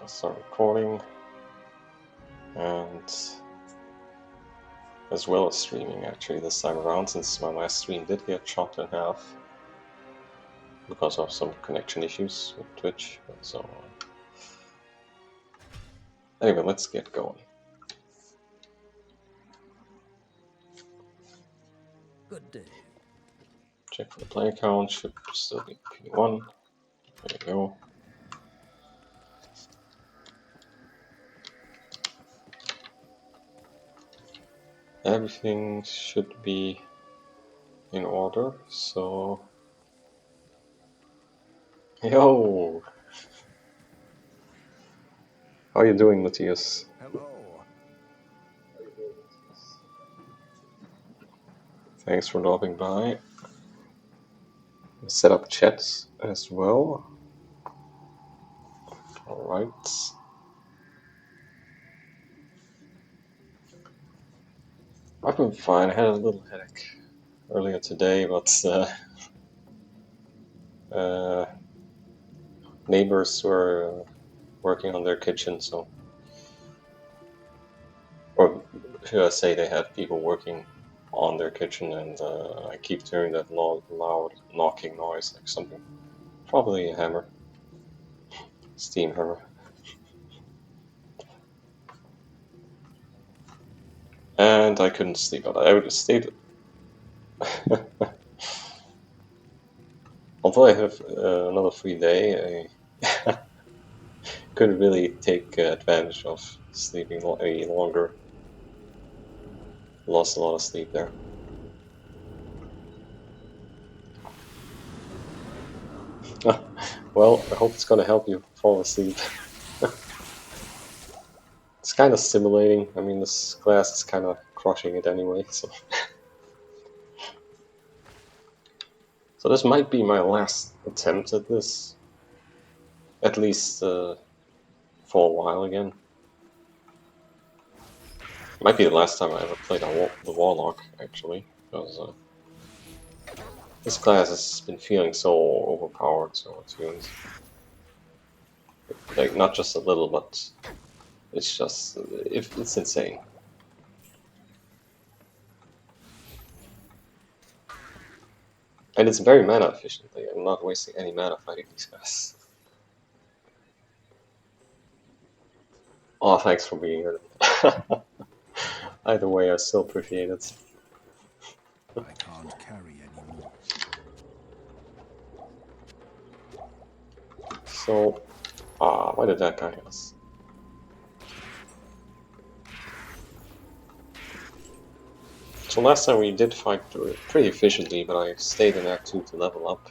I'll start recording, and as well as streaming actually this time around, since my last stream did get chopped in half because of some connection issues with Twitch and so on. Anyway, let's get going. Good day. Check for the player count, should still be P1. There you go. Everything should be in order, so... Yo! How are you doing, Matthias? Hello. Thanks for dropping by. Set up chats as well. Alright. I've been fine. I had a little headache earlier today, but neighbors were working on their kitchen, so... Or should I say they had people working on their kitchen, and I keep hearing that loud knocking noise, like something, probably a hammer, steam hammer. And I couldn't sleep. I would have stayed. Although I have another free day, I couldn't really take advantage of sleeping any longer. Lost a lot of sleep there. Well, I hope it's gonna help you fall asleep. It's kind of stimulating. I mean, this glass is kind of crushing it anyway, so... So this might be my last attempt at this. At least for a while again. Might be the last time I ever played the Warlock, actually, because this class has been feeling so overpowered, so it feels like not just a little, but it's just it's insane. And it's very mana efficient. Like, I'm not wasting any mana fighting these guys. Oh, thanks for being here. Either way, I still appreciate it. I can't carry anymore. So, why did that guy hit us? So last time we did fight pretty efficiently, but I stayed in Act 2 to level up.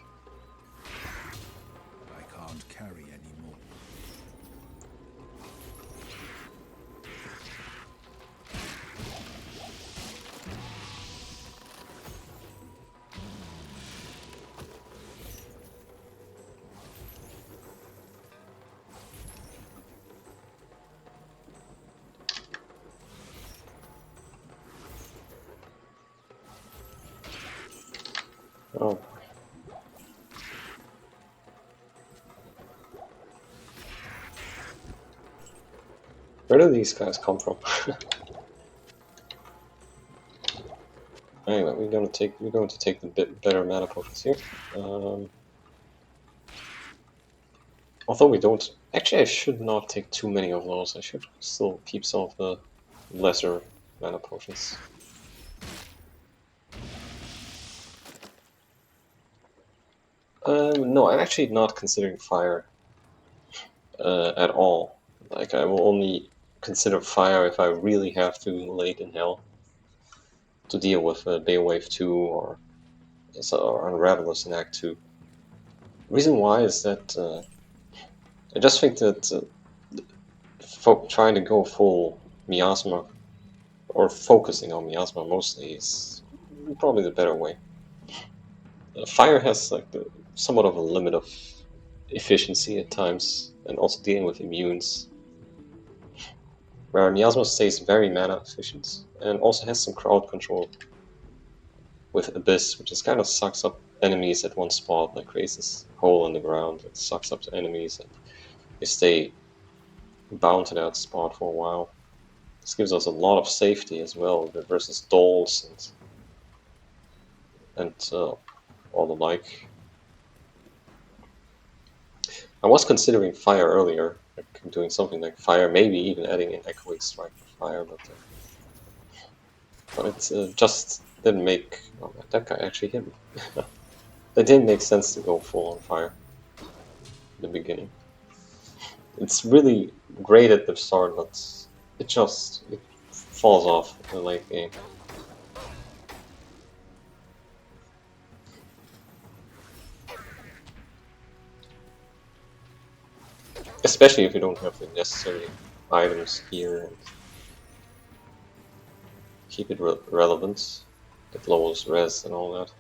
I can't carry anymore. Oh. Where do these guys come from? Anyway, we're going to take the bit better mana potions here. Although we don't... Actually, I should not take too many of those. I should still keep some of the lesser mana potions. No, I'm actually not considering fire at all. Like, I will only consider fire if I really have to late in hell to deal with Beowulf 2 or Unravelers in Act 2. The reason why is that I just think that trying to go full miasma, or focusing on miasma mostly, is probably the better way. Fire has like somewhat of a limit of efficiency at times, and also dealing with immunes. Where miasma stays very mana efficient, and also has some crowd control with Abyss, which just kind of sucks up enemies at one spot, like creates this hole in the ground that sucks up the enemies, and they stay bound to that spot for a while. This gives us a lot of safety as well versus dolls and all the like. I was considering fire earlier, like doing something like fire, maybe even adding an echoing strike for fire, but it just didn't make. Oh man, that guy actually hit me. It didn't make sense to go full on fire in the beginning. It's really great at the start, but it falls off in the late game. Especially if you don't have the necessary items here and keep it relevant. It lowers res and all that.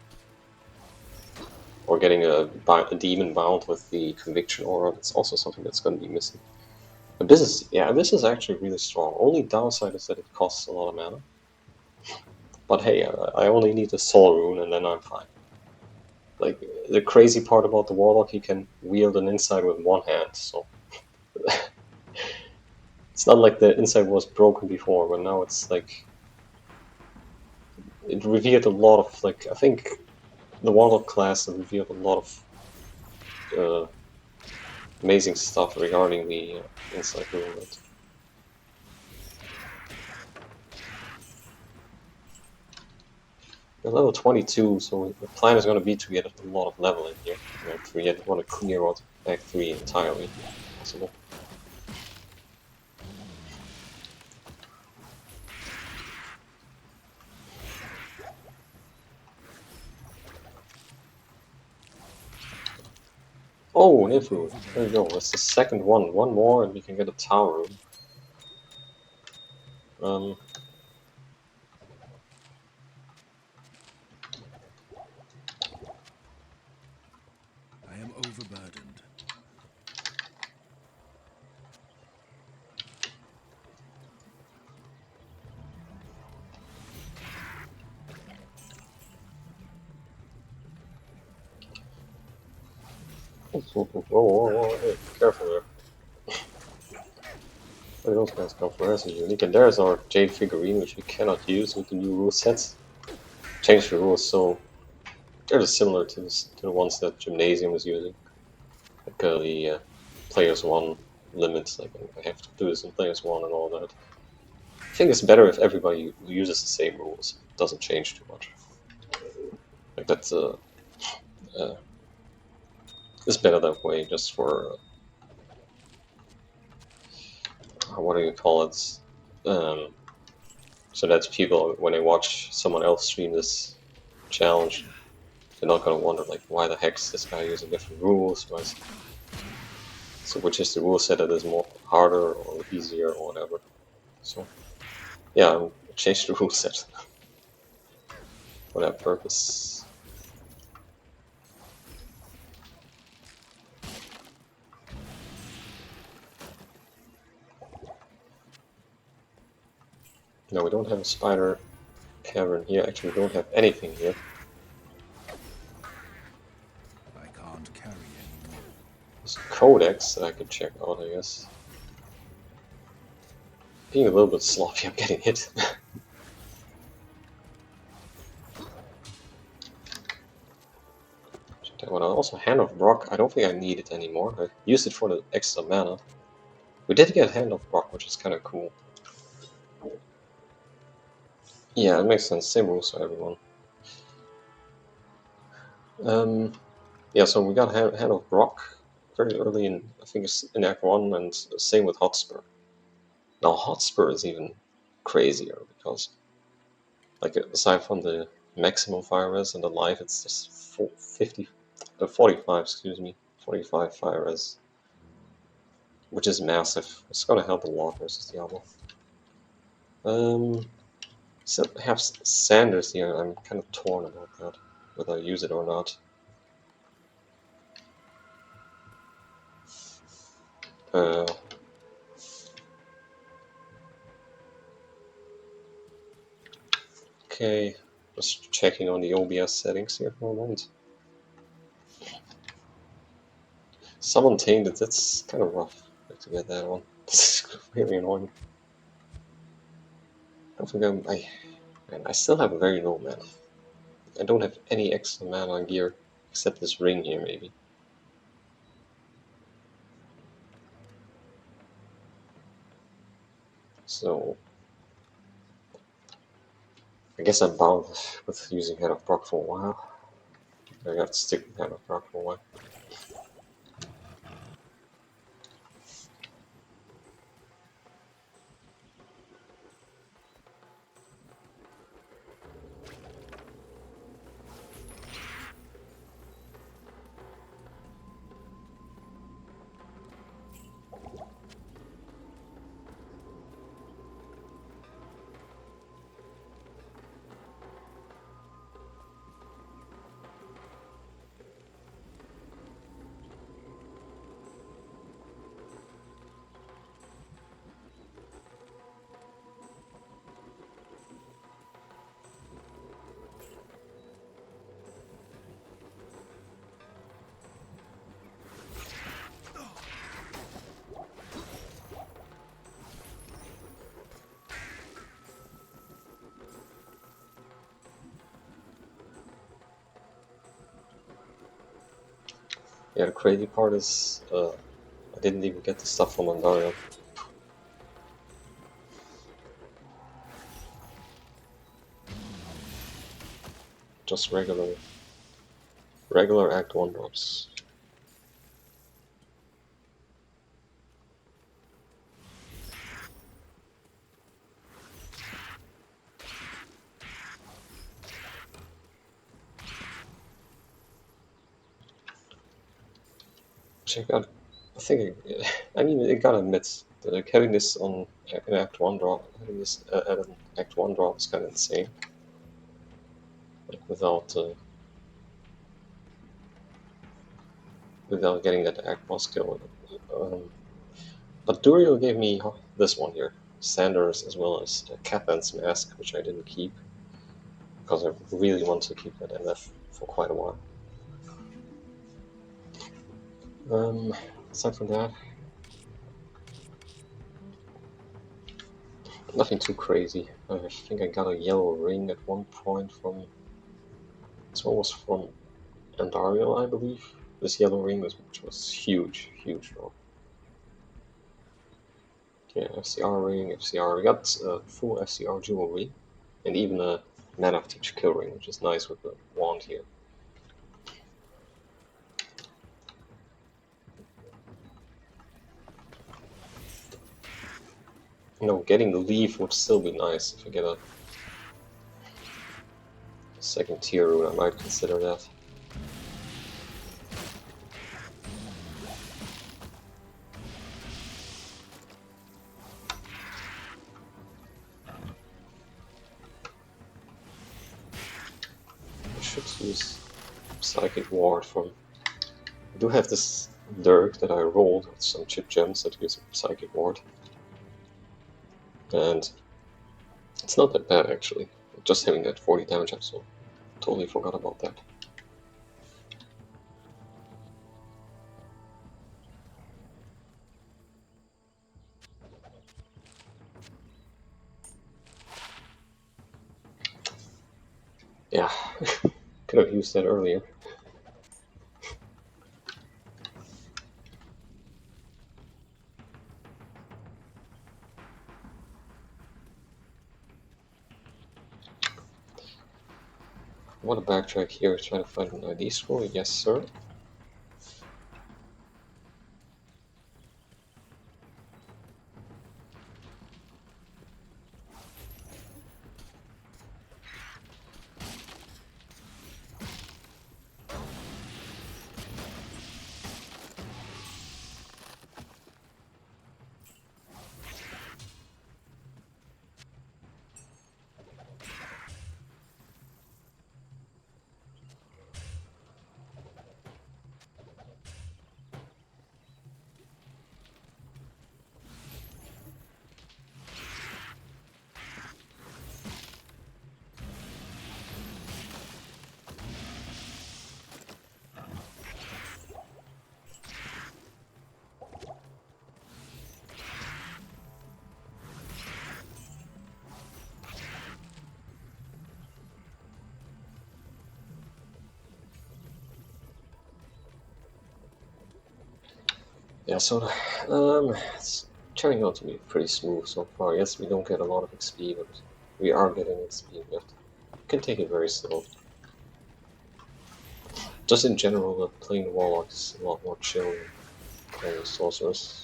Or getting a demon bound with the conviction aura, that's also something that's going to be missing. But this is actually really strong. Only downside is that it costs a lot of mana. But hey, I only need a soul rune and then I'm fine. Like, the crazy part about the Warlock, he can wield an insight with one hand, so... It's not like the insight was broken before, but now it's like... It revealed a lot of, like, I think the Warlock class revealed a lot of amazing stuff regarding the insight movement. We're level 22, so the plan is going to be to get a lot of level in here. If we want to clear out Act 3 entirely, possible. Oh, Nifu. There you go. That's the second one. One more and we can get a tower room. I am overburdened. Whoa, hey, careful there. Where do those guys come from? There's a unique, and there's our Jade figurine, which we cannot use with the new rule sets. Change the rules, so they're just similar to the ones that Gymnasium was using. Like the Players 1 limits, like I have to do this in Players 1 and all that. I think it's better if everybody uses the same rules. It doesn't change too much. Like that's it's better that way, just for what do you call it? So that people, when they watch someone else stream this challenge, they're not gonna wonder like, why the heck is this guy using different rules? So which is the rule set that is more harder or easier or whatever. So yeah, change the rule set for that purpose. No, we don't have a spider cavern here. Actually, we don't have anything here. I can't carry anymore. There's a codex that I could check out, I guess. Being a little bit sloppy, I'm getting hit. Check that one out. Also, Hand of Brock. I don't think I need it anymore. I used it for the extra mana. We did get Hand of Brock, which is kind of cool. Yeah, it makes sense. Same rules for everyone. Yeah, so we got Hand of Brock very early in, I think it's in Act 1, and same with Hotspur. Now, Hotspur is even crazier because, like, aside from the maximum fire res and the life, it's just 45, excuse me, 45 fire res, which is massive. It's gonna help a lot versus Diablo. So have Sanders here. I'm kind of torn about that, whether I use it or not. Okay, just checking on the OBS settings here for a moment. Someone tainted, that's kind of rough to get that one. This is really annoying. I don't think man, I still have very low mana. I don't have any extra mana gear except this ring here, maybe. So I guess I'm bound with using Head of Proc for a while. I got to stick with Head of Proc for a while. Yeah, the crazy part is I didn't even get the stuff from Andario. Just regular Act 1 drops. Check out. I think. I mean, it gotta admit that like, having this on an Act One drop, having this at an Act One drop is kind of insane. Like without getting that Act One skill. But Duriel gave me this one here, Sanders, as well as Catman's Mask, which I didn't keep because I really want to keep that MF for quite a while. Aside from that, nothing too crazy. I think I got a yellow ring at one point from. This one was from Andario, I believe. This yellow ring which was huge, huge drop. Yeah, FCR ring, FCR. We got full FCR jewelry, and even a mana touch kill ring, which is nice with the wand here. You know, getting the leaf would still be nice if I get a second tier rune. I might consider that. I should use Psychic Ward from. I do have this Dirk that I rolled with some chip gems that gives Psychic Ward. And it's not that bad actually. Just having that 40 damage up, so totally forgot about that. Yeah, could have used that earlier. I want to backtrack here, trying to find an ID scroll. Yes, sir. Yeah, so it's turning out to be pretty smooth so far. Yes, we don't get a lot of XP, but we are getting XP. We can take it very slow. Just in general, playing Warlock is a lot more chill than playing Sorceress.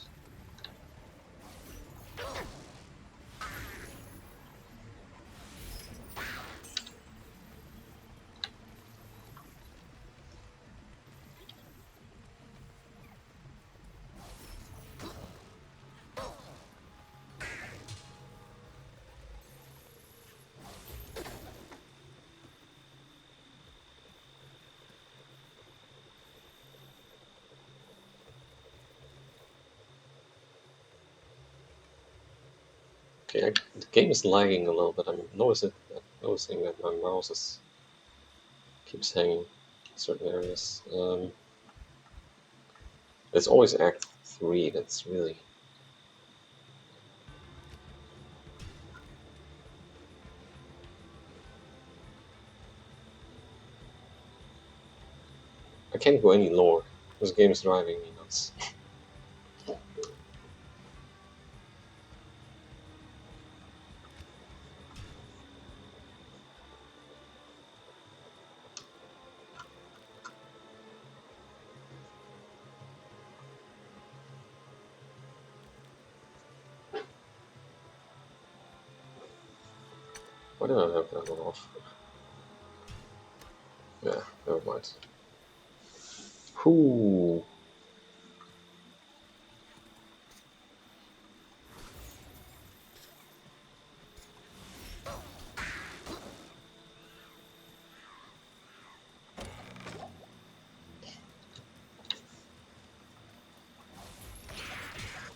Okay, the game is lagging a little bit. I'm noticing that my mouse keeps hanging in certain areas. It's always Act 3 that's really... I can't go any lower. This game is driving me nuts. Why did I have that one off? Yeah, never mind. Whoo!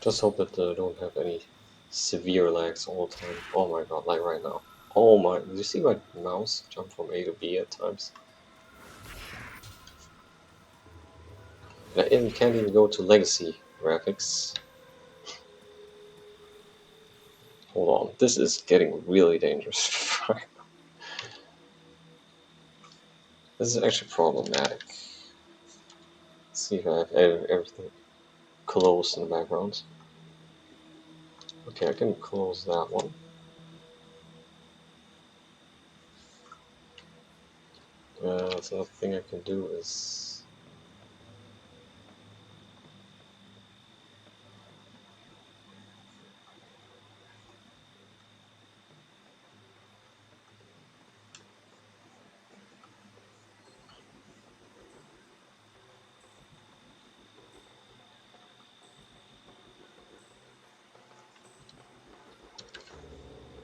Just hope that I don't have any severe lags all the time. Oh my god, like right now. Oh my, did you see my mouse jump from A to B at times? And I can't even go to legacy graphics. Hold on, this is getting really dangerous. This is actually problematic. Let's see if I have everything closed in the background. Okay, I can close that one. So the thing I can do is...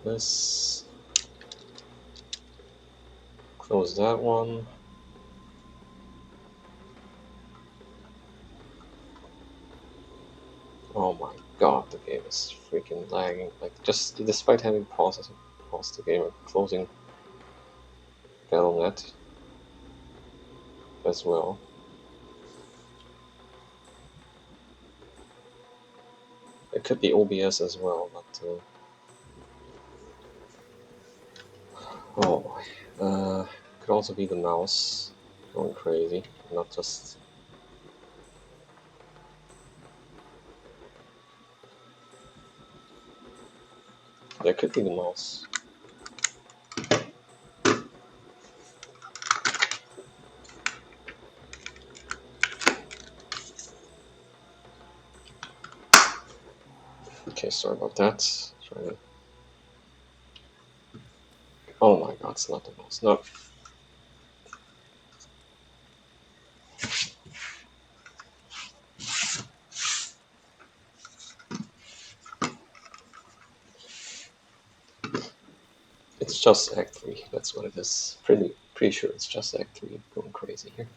this. Close that one. Oh my god, the game is freaking lagging. Like, just despite having paused the game and closing Battle.net as well. It could be OBS as well, but oh boy. Could also be the mouse going crazy, not just... That could be the mouse. Okay, sorry about that. Trying to... Oh my god, it's not the mouse. No. It's just Act 3, that's what it is. Pretty sure it's just Act 3 going crazy here.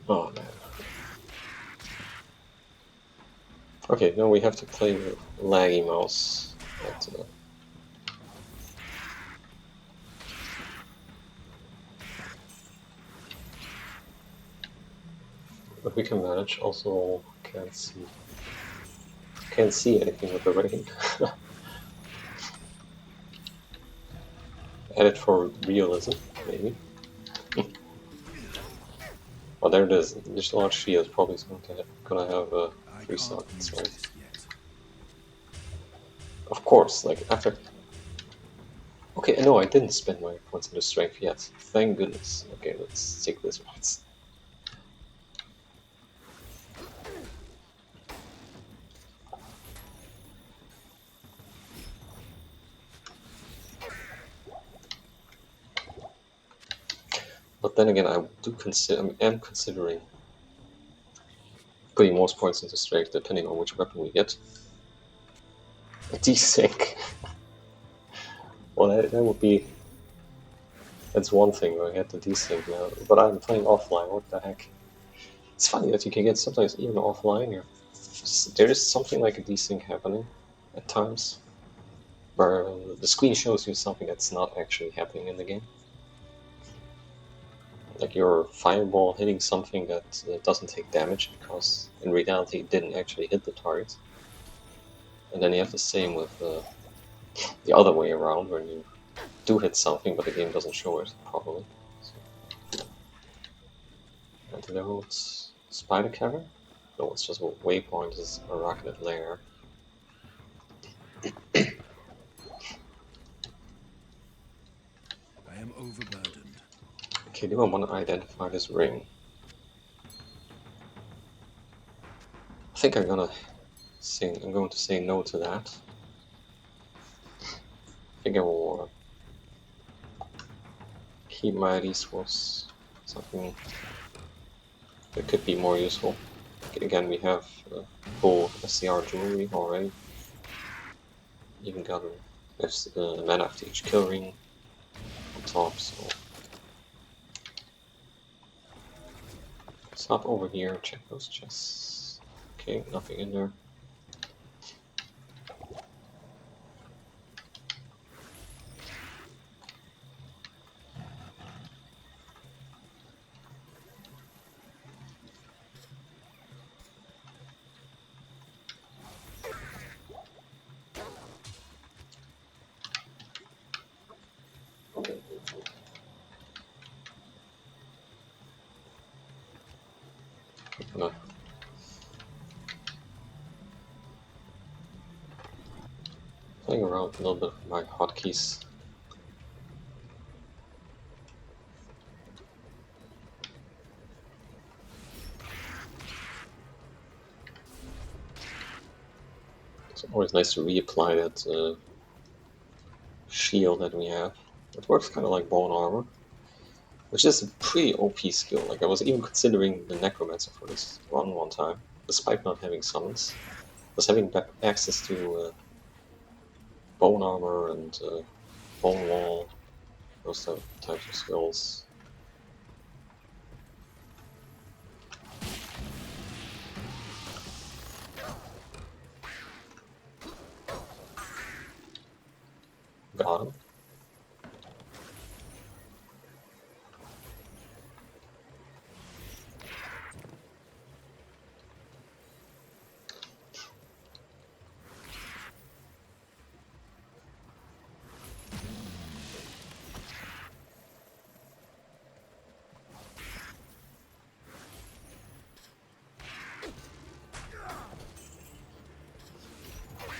Oh man. Okay, now we have to play with laggy mouse. But we can manage. Also, can't see anything with the rain. Edit for realism, maybe. Well, there it is. This large shield is probably gonna have a I 3 can't sockets, use right? this yet. Of course, like after. Okay, no, I didn't spend my points into strength yet. Thank goodness. Okay, let's take this once. But then again, I am considering putting most points into strength depending on which weapon we get. A desync. Well, that would be. That's one thing where I get the desync now, but I'm playing offline. What the heck? It's funny that you can get sometimes even offline. There is something like a desync happening at times, where the screen shows you something that's not actually happening in the game. Like your fireball hitting something that doesn't take damage because in reality it didn't actually hit the target. And then you have the same with the other way around, when you do hit something but the game doesn't show it properly. So, antidote, spider cavern? No, it's just a waypoint, is a arachnid lair. I am overburdened. Okay, do I want to identify this ring? I think I'm going to say no to that. I think I will keep my resource, something that could be more useful. Again, we have full SCR jewelry already. Even got a mana after each kill ring on top, so let's hop over here, check those chests. Okay, nothing in there. I'm gonna playing around a little bit with my hotkeys. It's always nice to reapply that shield that we have. It works kind of like bone armor, which is a pretty OP skill. Like I was even considering the necromancer for this run one time, despite not having summons. Just having access to bone armor and bone wall, those types of skills. Got him.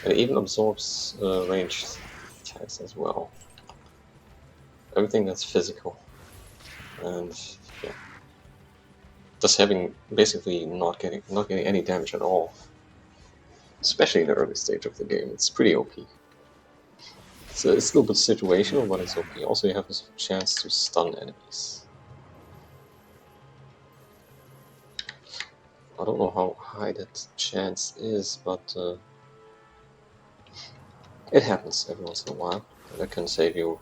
And it even absorbs ranged attacks as well. Everything that's physical. And yeah, just having basically not getting any damage at all. Especially in the early stage of the game, it's pretty OP. So it's a little bit situational, but it's OP. Also, you have a chance to stun enemies. I don't know how high that chance is, but it happens every once in a while. And that can save you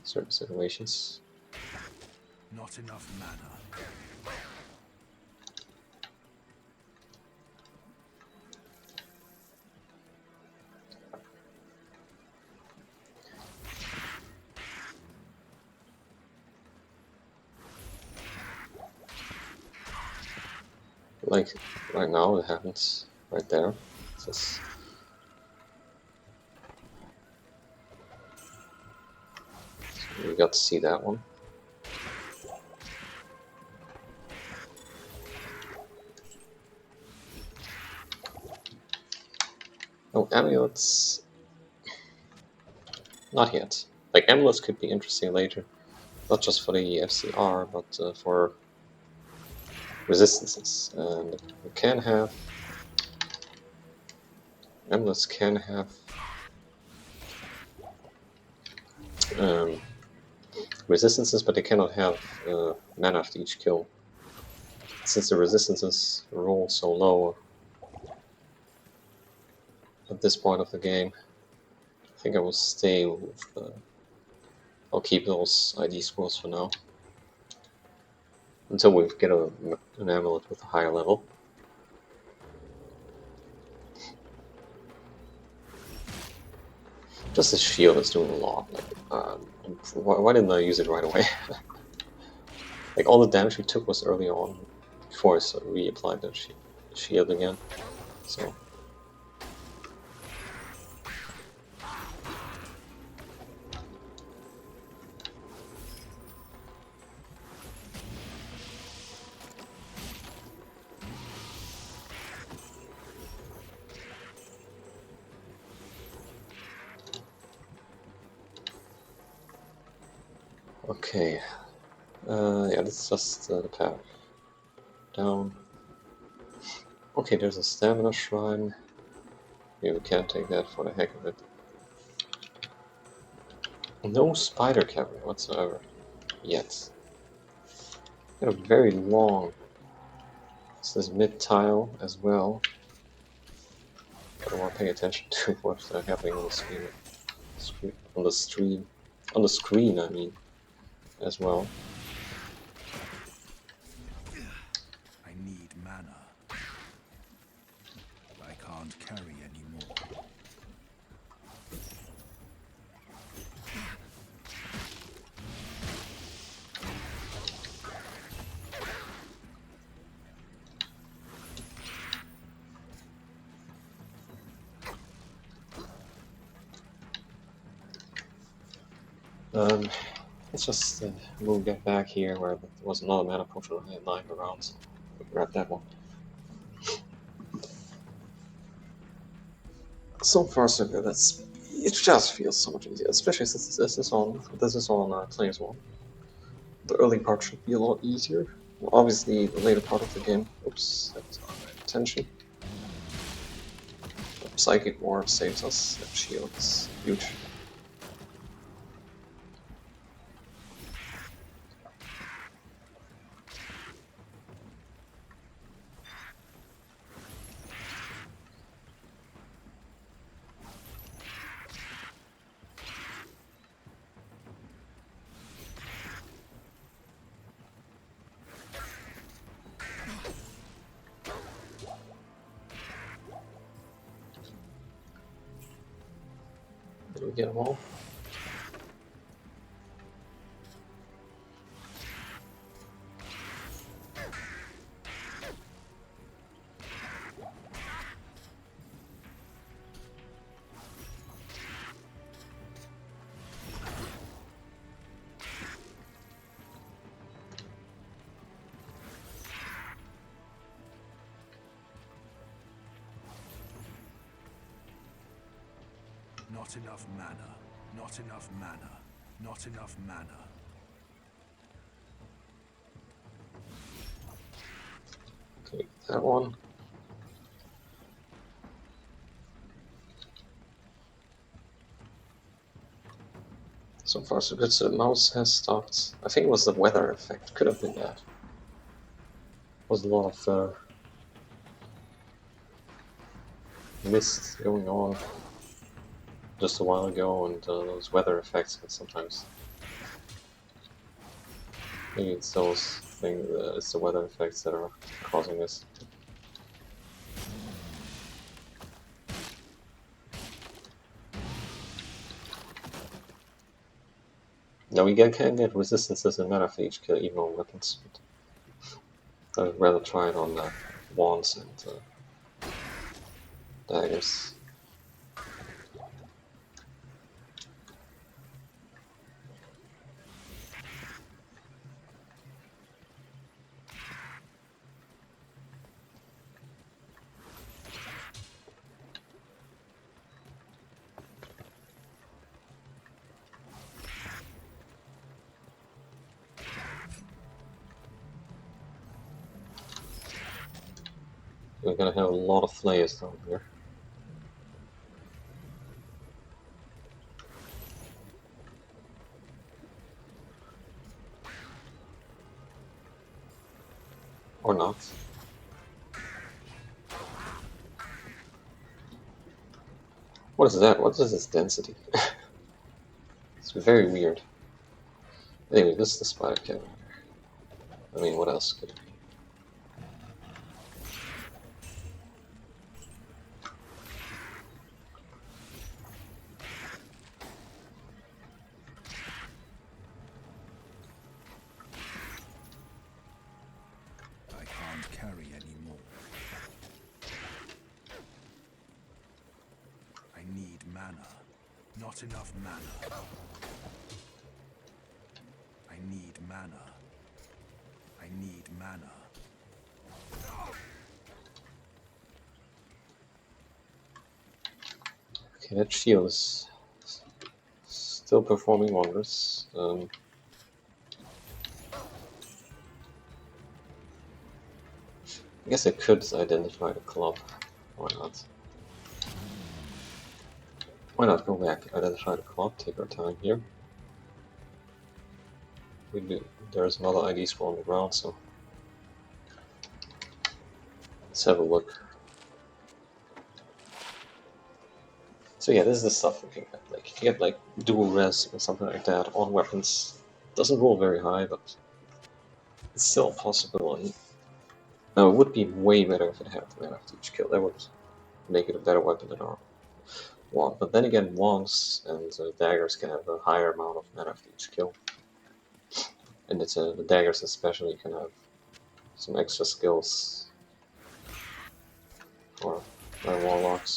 certain situations. Not enough mana. Like right now, it happens right there. Just we got to see that one. Oh, amulets. Not yet. Like, amulets could be interesting later. Not just for the FCR, but for resistances. And you can have... amulets can have... resistances, but they cannot have mana after each kill. Since the resistances roll so low at this point of the game, I think I will stay with... I'll keep those ID scrolls for now. Until we get an amulet with a higher level. Just the shield is doing a lot. Like, why didn't I use it right away? Like, all the damage we took was early on, before I reapplied the shield again. So... okay. Yeah, this is just the path down. Okay, there's a stamina shrine. Maybe we can't take that for the heck of it. No spider cavalry whatsoever. Yet. Got a very long... This is mid-tile as well. Gotta want to pay attention to what's happening on the screen. On the screen, I mean, as well. I need mana. I can't carry anymore. Let's just move that back here where there was another mana potion I had lying around. So grab that one. So far, so good. It just feels so much easier, especially since this is on Claims 1. The early part should be a lot easier. Well, obviously, the later part of the game. Oops, that's attention. Psychic Ward saves us. That shield is huge. Did we get them all? Not enough mana. Not enough mana. Not enough mana. Okay, that one. So far, so good. So the mouse has stopped. I think it was the weather effect. Could have been that. Was a lot of mist going on just a while ago, and those weather effects can sometimes. Maybe it's those things. It's the weather effects that are causing this. Now we can get resistances and mana for each kill, even on weapons. But I'd rather try it on wands and daggers. we're gonna have a lot of flayers down here. Or not. What is that? What is this density? It's very weird. Anyway, this is the spider cannon. I mean, what else could it be? I can't carry anymore. I need mana. Not enough mana. I need mana. I need mana. Okay, that shield is still performing wonders. I guess I could identify the club. Why not? Why not go back, identify the club, take our time here. There's another ID spawn on the ground, so let's have a look. So yeah, this is the stuff we can get. Like, you can get like dual res or something like that on weapons. Doesn't roll very high, but it's still a possibility. Now, it would be way better if it had the mana of each kill. That would make it a better weapon than our wand. But then again, wands and daggers can have a higher amount of mana of each kill. And it's the daggers especially can have some extra skills for my warlocks.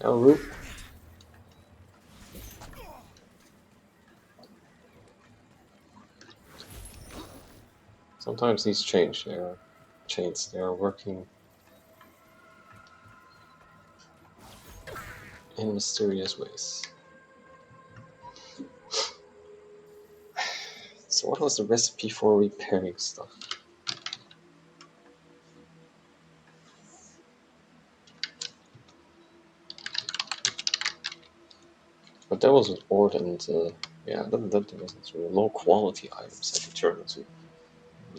So. Root. Sometimes these change their chains. They are working in mysterious ways. So what was the recipe for repairing stuff? But that was with ore and yeah, that wasn't really low quality items that you turn into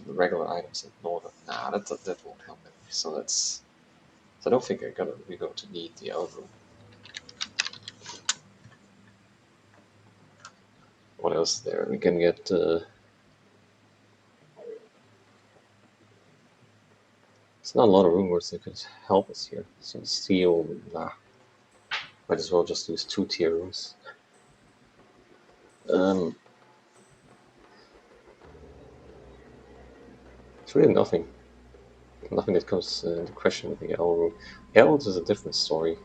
the regular items in order. Nah, that won't help anyway. So that's I don't think we're going to need the algorithm. What else is there? We can get there's not a lot of rumors that could help us here. Some steel, nah. Might as well just use 2-tier rooms. It's really nothing that comes into question with the L room. L is a different story.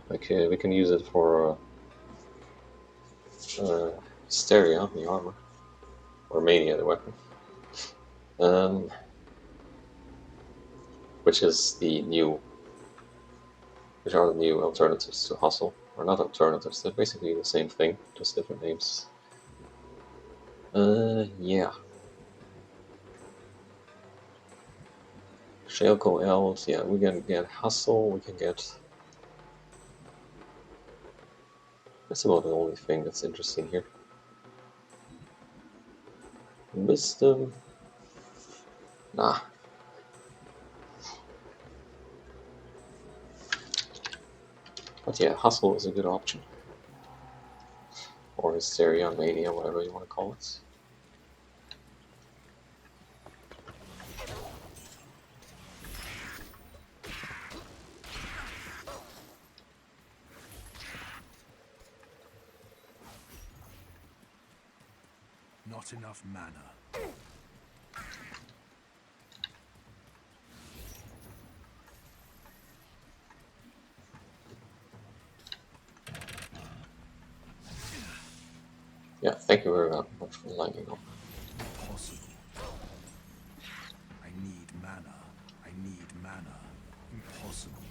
Like we can use it for Hysteria, the armor, or Mania, the weapon, which are the new alternatives to Hustle, or not alternatives. They're basically the same thing, just different names. Yeah. Shellco Elves, yeah, we can get Hustle, we can get... That's about the only thing that's interesting here. Wisdom... Nah. But yeah, Hustle is a good option. Or Hysteria, Mania, whatever you want to call it. Not enough mana. Yeah, thank you very much for lining up. Impossible. I need mana. I need mana. Impossible.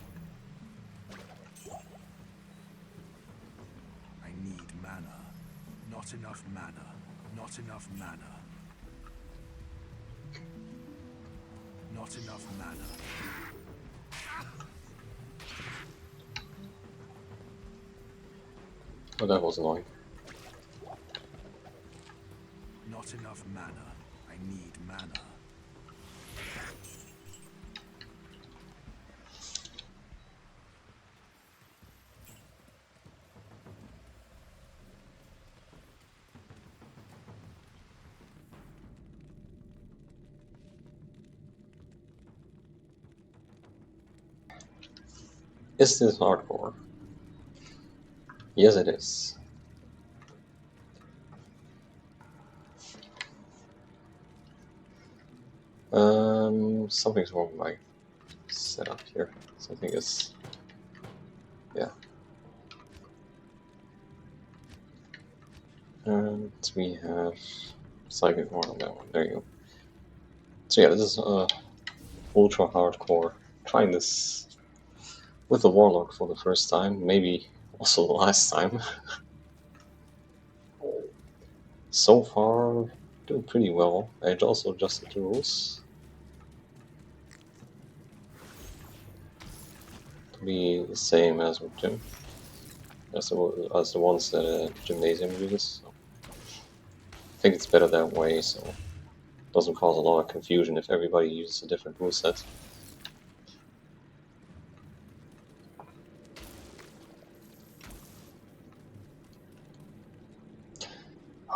I need mana. Not enough mana. Not enough mana. Not enough mana. Oh, that was annoying. Not enough mana. I need mana. Is this hardcore? Yes, it is. Something's wrong with my setup here. Something is, yeah. And we have Psychic Horn on that one. There you go. So yeah, this is ultra hardcore. Trying this with the Warlock for the first time, maybe also the last time. So far, doing pretty well. I also adjusted the rules to be the same as with Gym, as the ones that Gymnasium uses. So I think it's better that way, so it doesn't cause a lot of confusion if everybody uses a different rule set.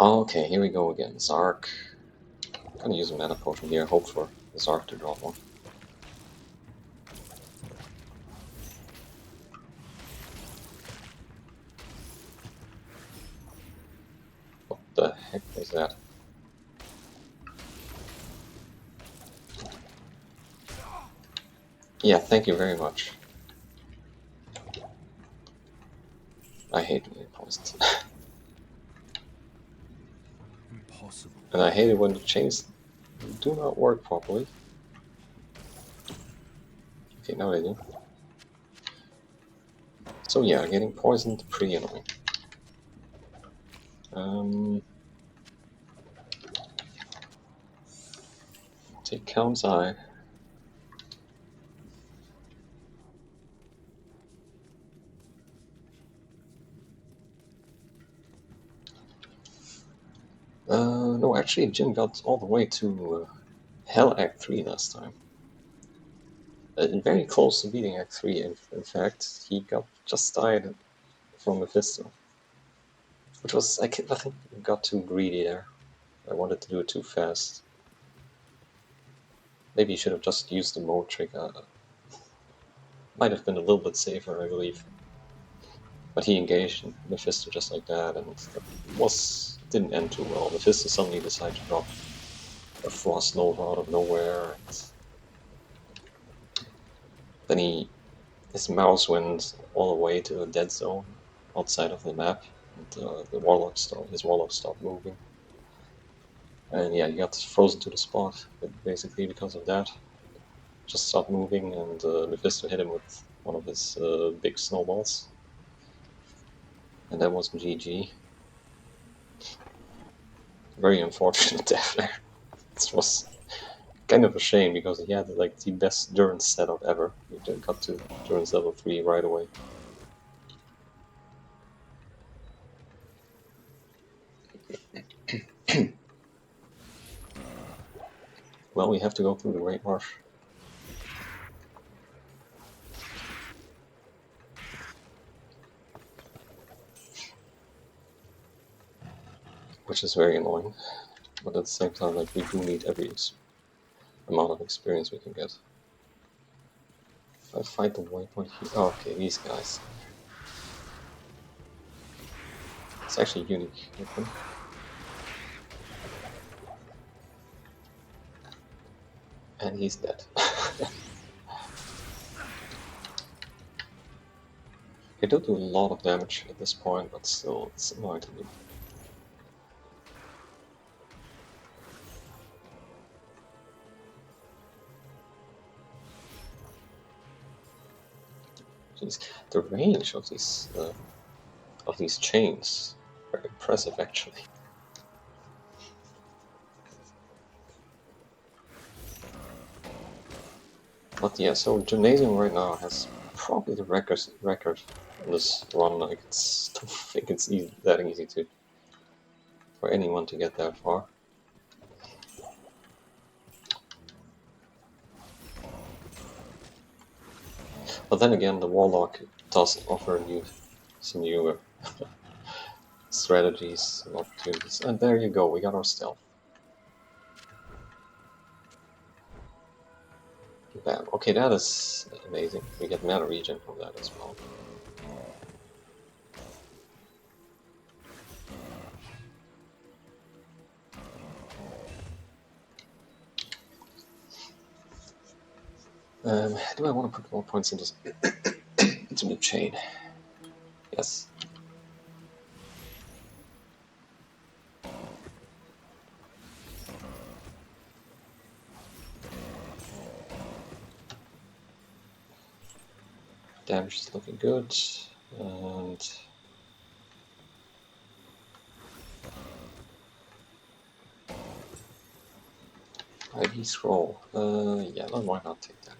Okay, here we go again. Zark. I'm gonna use a mana potion here, hope for Zark to drop one. What the heck was that? Yeah, thank you very much. I hate being poisoned. Impossible. And I hate it when the chains do not work properly. Okay, now they do. So yeah, getting poisoned, pretty annoying. Take Count's Eye. No, actually, Jin got all the way to Hell Act 3 last time. Very close to beating Act 3, in fact. He just died from Mephisto. Which was, I think, got too greedy there. I wanted to do it too fast. Maybe you should have just used the mode trick. Might have been a little bit safer, I believe. But he engaged Mephisto just like that, and that didn't end too well. Mephisto suddenly decided to drop a Frost Nova out of nowhere, and then his mouse went all the way to a dead zone outside of the map, and his Warlock stopped moving. And yeah, he got frozen to the spot, basically because of that. Just stopped moving, and Mephisto hit him with one of his big snowballs. And that was GG. Very unfortunate death there. It was kind of a shame because he had like the best Durance setup ever. He got to Durance level 3 right away. Well, we have to go through the Great Marsh. Which is very annoying. But at the same time, like, we do need every amount of experience we can get. If I fight the waypoint here... Oh, okay, these guys. It's actually unique. Okay. And he's dead. They do a lot of damage at this point, but still, it's annoying to me. Jeez, the range of these chains, very impressive actually. But yeah, so Gymnasium right now has probably the record on this run. Like, don't think it's that easy to for anyone to get that far. But then again, the Warlock does offer some new strategies and opportunities. And there you go, we got our stealth. Bam. Okay, that is amazing. We get mana regen from that as well. Do I want to put more points into the chain? Yes. Damage is looking good. And IV scroll. Yeah, why not take that?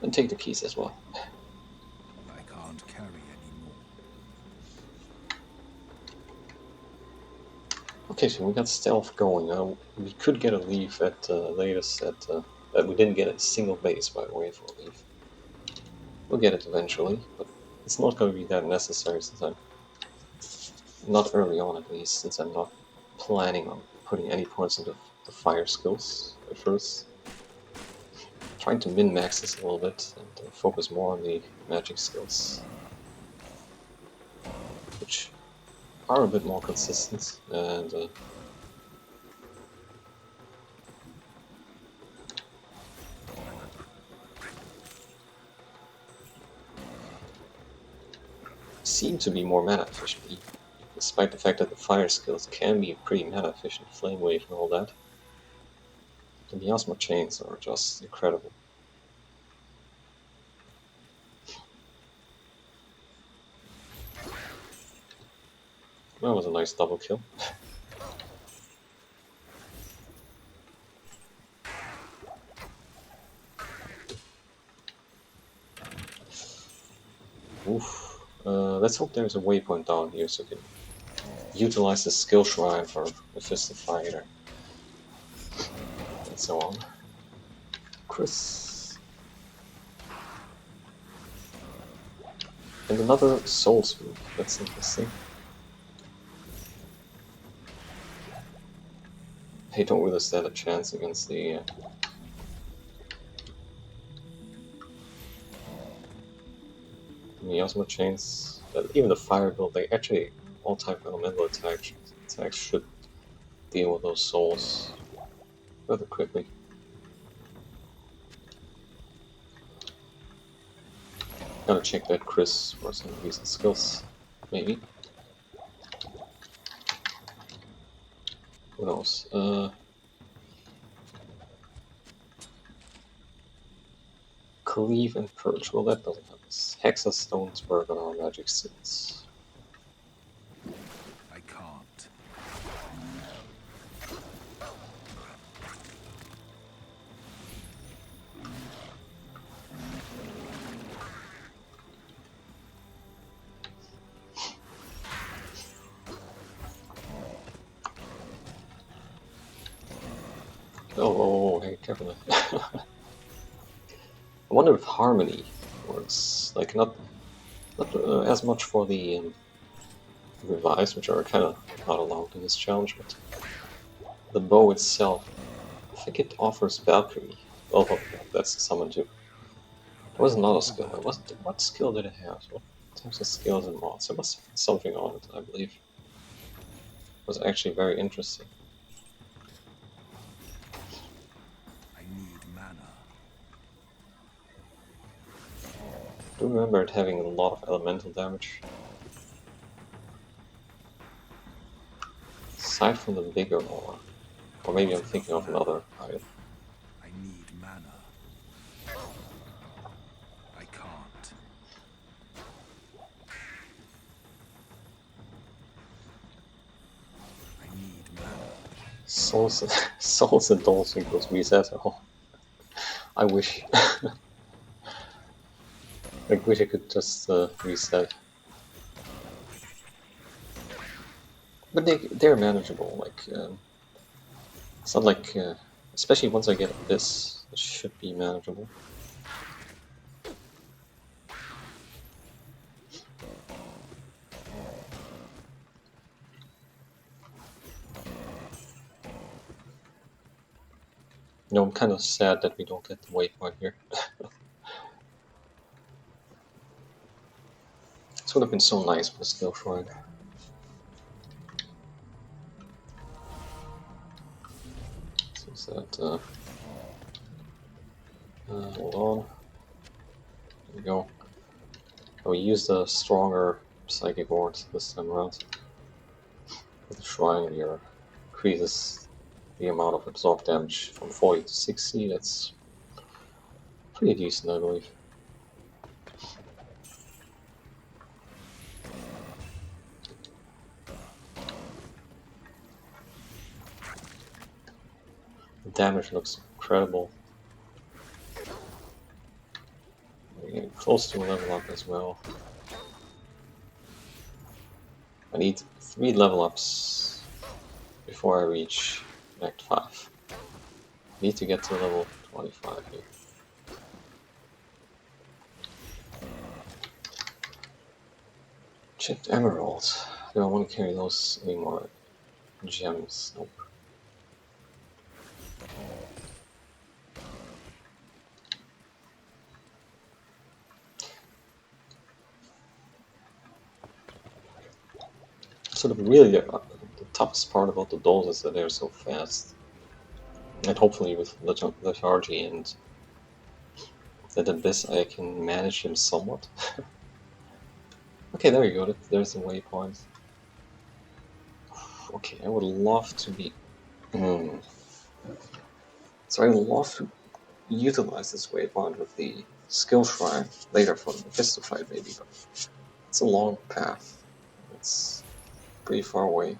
And take the keys as well. I can't carry anymore. Okay, so we got stealth going. We could get a leaf at latest that we didn't get a single base, by the way, for a leaf. We'll get it eventually, but it's not going to be that necessary since I'm not early on, at least, since I'm not planning on putting any points into the fire skills at first. Trying to min-max this a little bit and focus more on the magic skills, which are a bit more consistent and seem to be more mana efficient, despite the fact that the fire skills can be pretty mana efficient, flame wave and all that. The miasma chains are just incredible. That was a nice double kill. Oof. Let's hope there's a waypoint down here so we can utilize the skill shrine for the Fist of Fire and so on. Chris. And another soul swoop. That's interesting. They don't really stand a chance against the miasma chains. Even the fire build, they actually all type elemental attacks should deal with those souls rather quickly. Gotta check that Chris for some recent skills, maybe. Who knows? Cleave and Purge. Well, that doesn't have this. Hexa Stones work on our magic skills. I can't. Oh, hey, careful. I wonder if Harmony works. Like, not as much for the revives, which are kind of not allowed in this challenge, but the bow itself, I think it offers Valkyrie. Oh, that's a summon too. There was another skill. What skill did it have? What types of skills and mods? There must be something on it, I believe. It was actually very interesting. I need mana. I do remember it having a lot of elemental damage. Aside from the bigger ore. Or maybe I'm thinking of another item. I need mana. I can't. Souls, souls and dolls equals reset. Oh, I wish. I wish I could just reset. But they're manageable. Like it's not like, especially once I get this, it should be manageable. You know, I'm kind of sad that we don't get the waypoint here. This would have been so nice with a skill shrine. So is that, hold on. There we go. Oh, we used a stronger psychic ward this time around. With the shrine here, increases the amount of absorbed damage from 40 to 60. That's pretty decent, I believe. The damage looks incredible. We're getting close to a level up as well. I need 3 level ups before I reach Act 5. Need to get to level 25 here. Chipped emeralds. Do I want to carry those anymore? Gems. Nope. So the toughest part about the dolls is that they're so fast. And hopefully with lethargy and that abyss I can manage them somewhat. Okay, there you go. There's the waypoint. Okay, I would love to be... So I would love to utilize this waypoint with the skill shrine later for the pistol fight maybe, but it's a long path. It's pretty far away.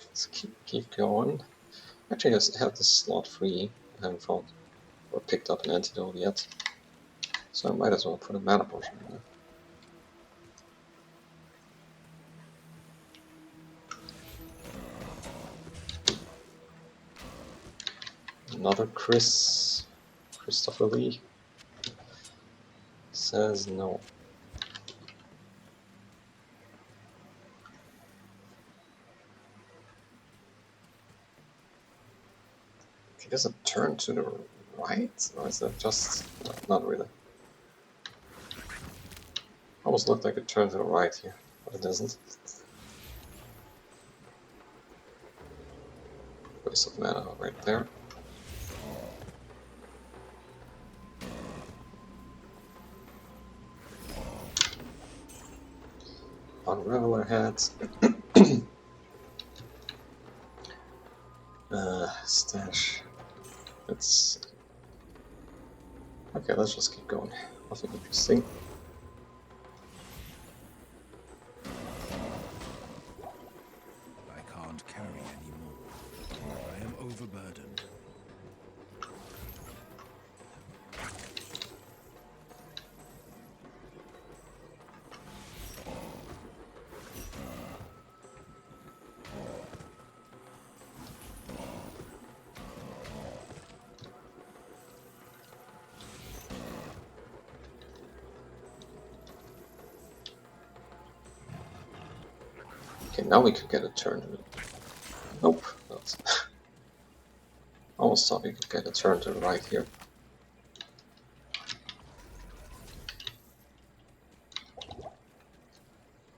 Let's keep going. Actually, I have this slot free. I haven't found or picked up an antidote yet, so I might as well put a mana potion in there. Another Christopher Lee says no. Okay, does it turn to the right, or is that just not really? Almost looked like it turned to the right here, but it doesn't. Waste of mana right there. Unraveler heads. Stash. Let's. Okay, let's just keep going. Nothing interesting. I can't carry anymore. I am overburdened. Okay, now we could get a turn. Nope. Not. Almost thought we could get a turn to the right here.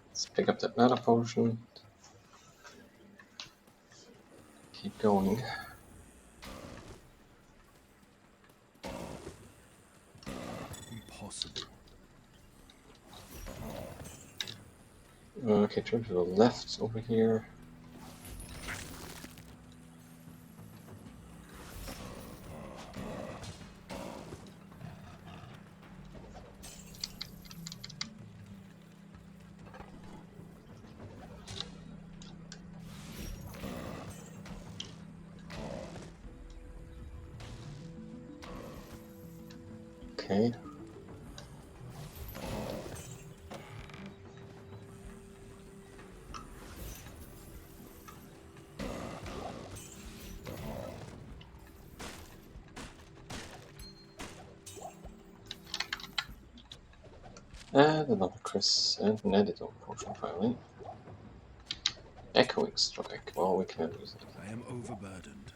Let's pick up that mana potion. Keep going. Impossible. Okay, turn to the left over here. Okay. And another Chris and an antidote potion finally. Echoing strike. Well, we can use it. I am overburdened.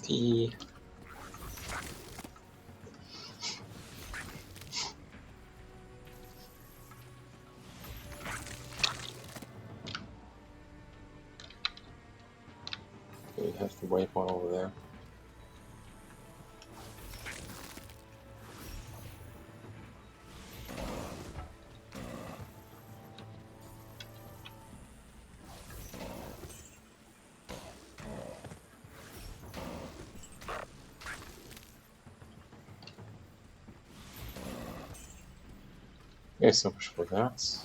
D. We have the waypoint over there. Okay, so much for that.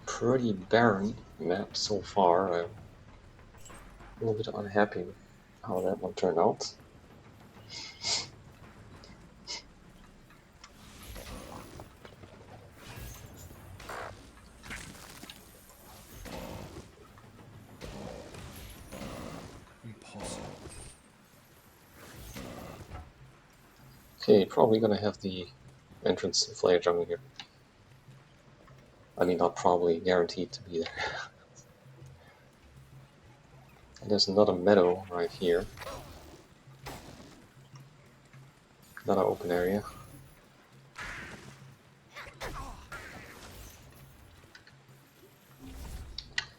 Pretty barren map so far. I'm a little bit unhappy with how that one turned out. Impossible. Okay, probably gonna have the entrance to Flare Jungle here. I mean, not probably, guaranteed to be there. And there's another meadow right here. Another open area.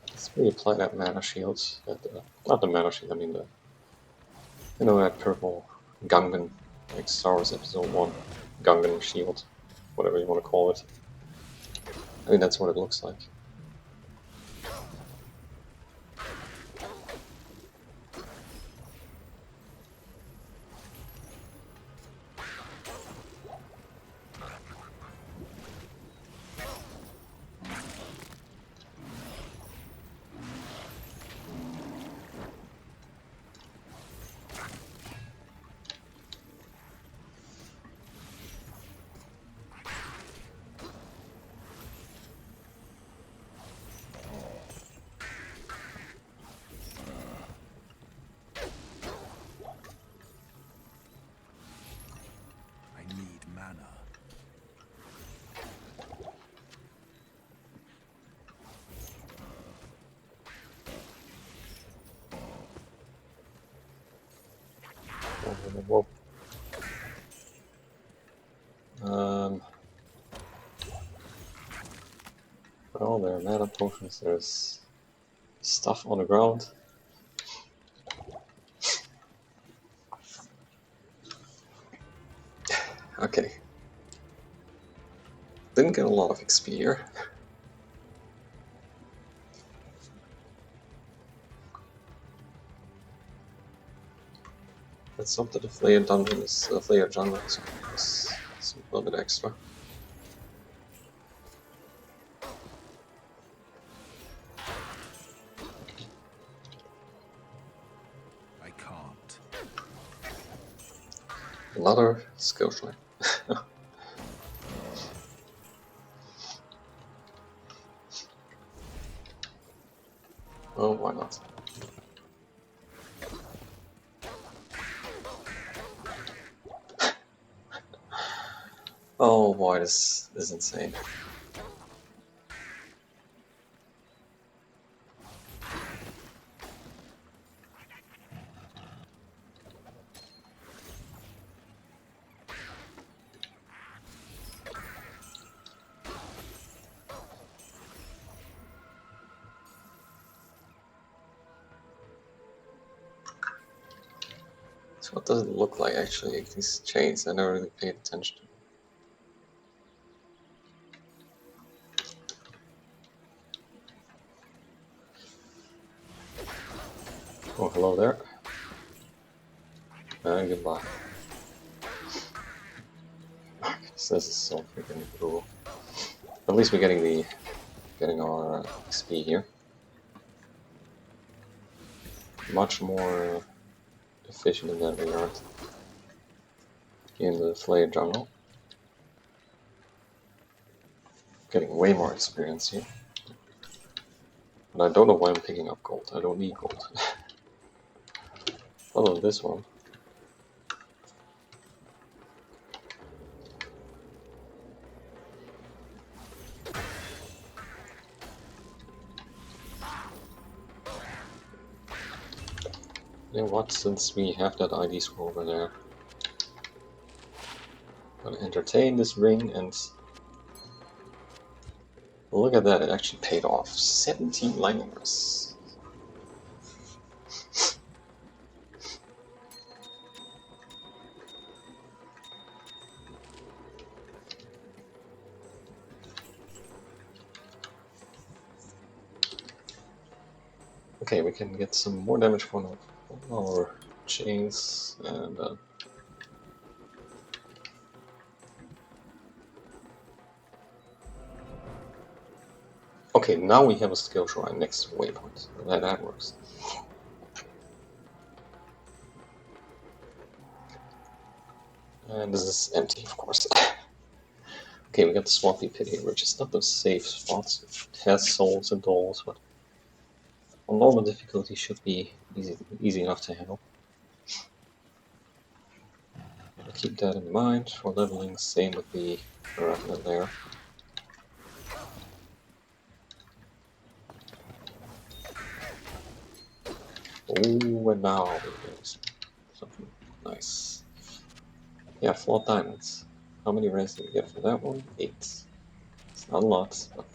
Let's reapply that mana shield. Not the mana shield, I mean the... You know, that purple Gungan, like Star Wars Episode 1 Gungan shield. Whatever you want to call it. I mean, that's what it looks like. I need mana. Whoa. Well, there are mana potions, there's stuff on the ground. Okay. Didn't get a lot of XP here. Let's hope that the Flare Dungeon is Flare Jungle is a little bit extra. Another skill shrine. Oh, why not? Oh boy, this is insane. So what does it look like actually, these chains? I never really paid attention to. Oh, hello there. And goodbye. This is so freaking cool. At least we're getting our XP here. Much more efficient in that regard. In the Flare jungle. Getting way more experience here. And I don't know why I'm picking up gold. I don't need gold. Follow this one. You know what, since we have that ID scroll over there, I'm gonna entertain this ring, and look at that, it actually paid off. 17 lightning bursts. Okay, we can get some more damage from our chains, and okay, now we have a skill shrine next to waypoint. That works. And this is empty, of course. Okay, we got the Swampy Pit here, which is not the safe spot. It has souls and dolls, but on normal difficulty should be easy enough to handle. I'll keep that in mind for leveling. Same with the Arachnid there. Oh, and now we're getting something nice. Yeah, flawed diamonds. How many rares did we get for that one? 8. It's not a lot, but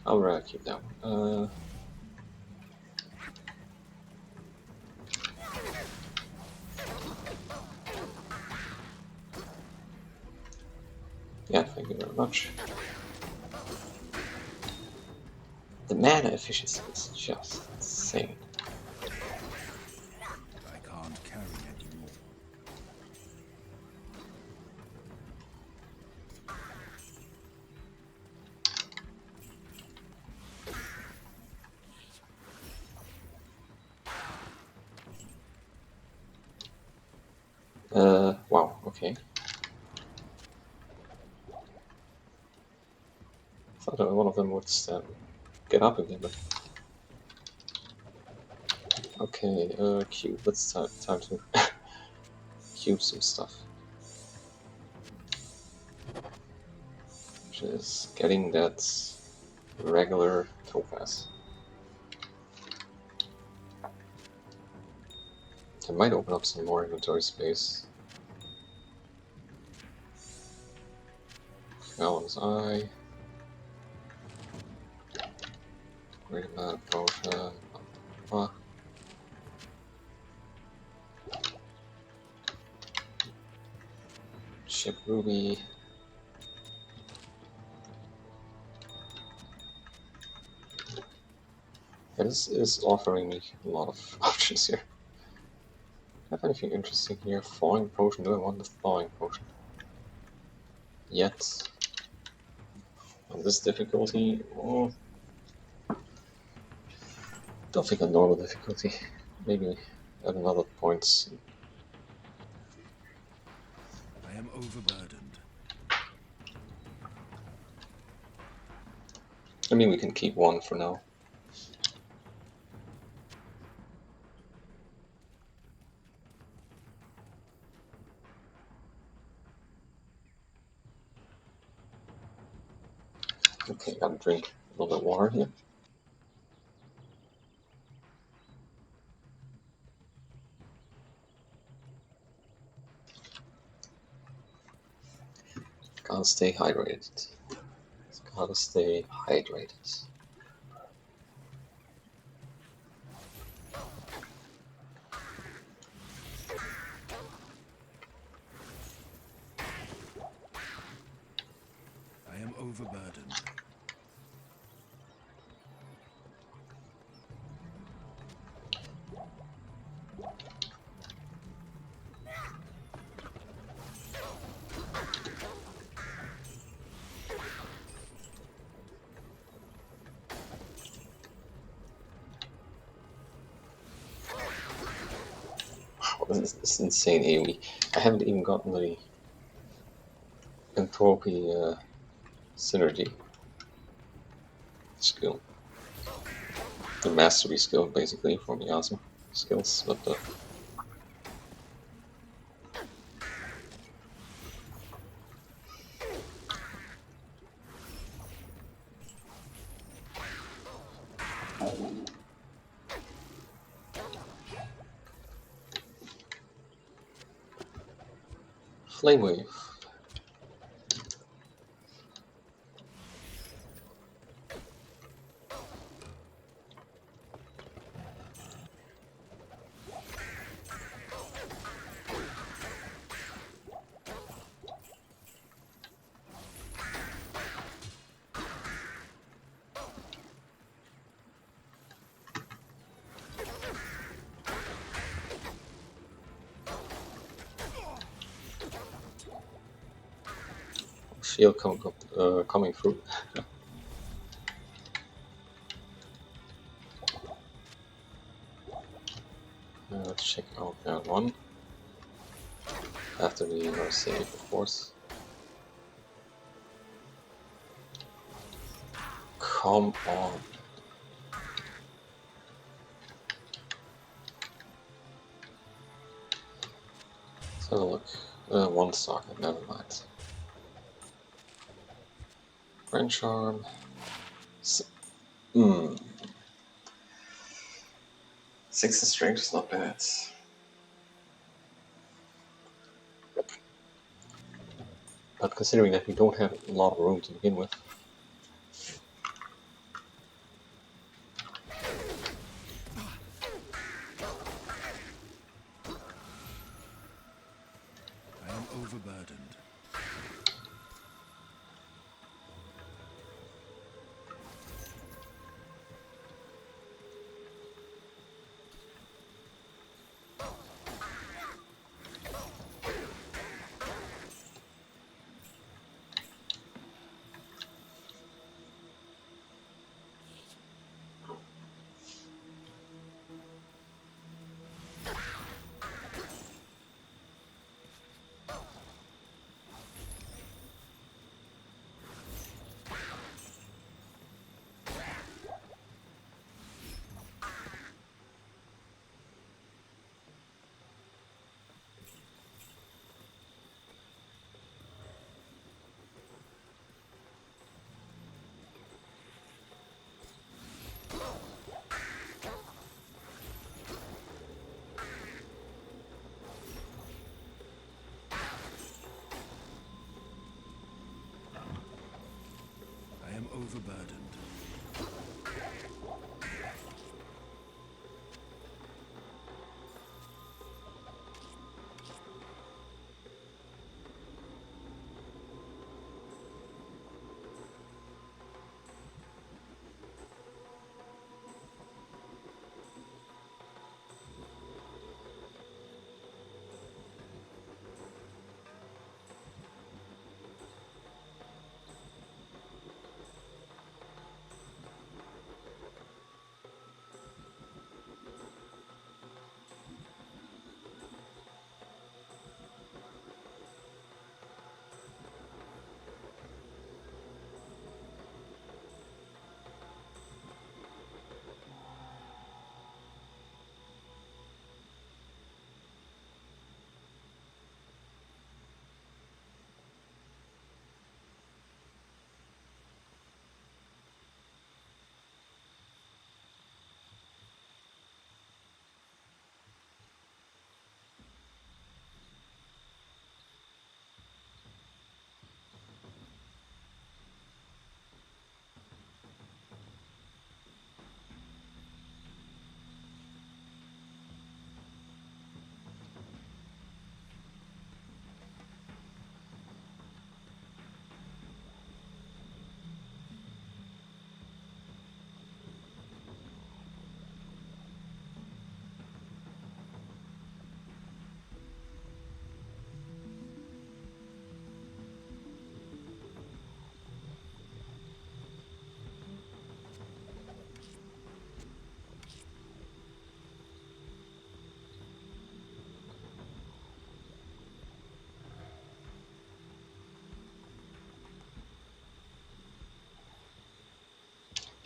I'll rather keep that one. Yeah, thank you very much. The mana efficiency is just insane. I can't carry anymore. Wow, okay. I thought one of them would get up again, but... Okay, cube. Let's time to cube some stuff. Which is getting that regular topaz. I might open up some more inventory space. Callum's Eye. Great amount of potion. Ship Ruby. Yeah, this is offering me a lot of options here. Have anything interesting here? Thawing potion. Do I want the thawing potion? Yet. On this difficulty, oh, don't think on normal difficulty. Maybe at another point am overburdened. I mean, we can keep one for now. Okay, gotta drink a little bit of water here. Gotta stay hydrated. Gotta stay hydrated. I am overburdened. Wow, this is insane AoE. I haven't even gotten the entropy synergy skill. The mastery skill, basically, for Miyazu skills, but Flame Wave. Shield coming through. Let's check out that one. After the save, of course. Come on. Let's have a look. One socket, never mind. French arm. Hmm. 6 strength is not bad. But considering that we don't have a lot of room to begin with. I am overburdened. I am overburdened.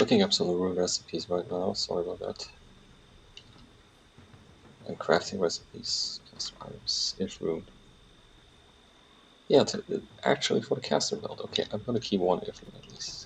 looking up some room recipes right now, sorry about that. And crafting recipes, cast items, if room. Yeah, actually for the caster build, okay, I'm gonna keep one if room at least.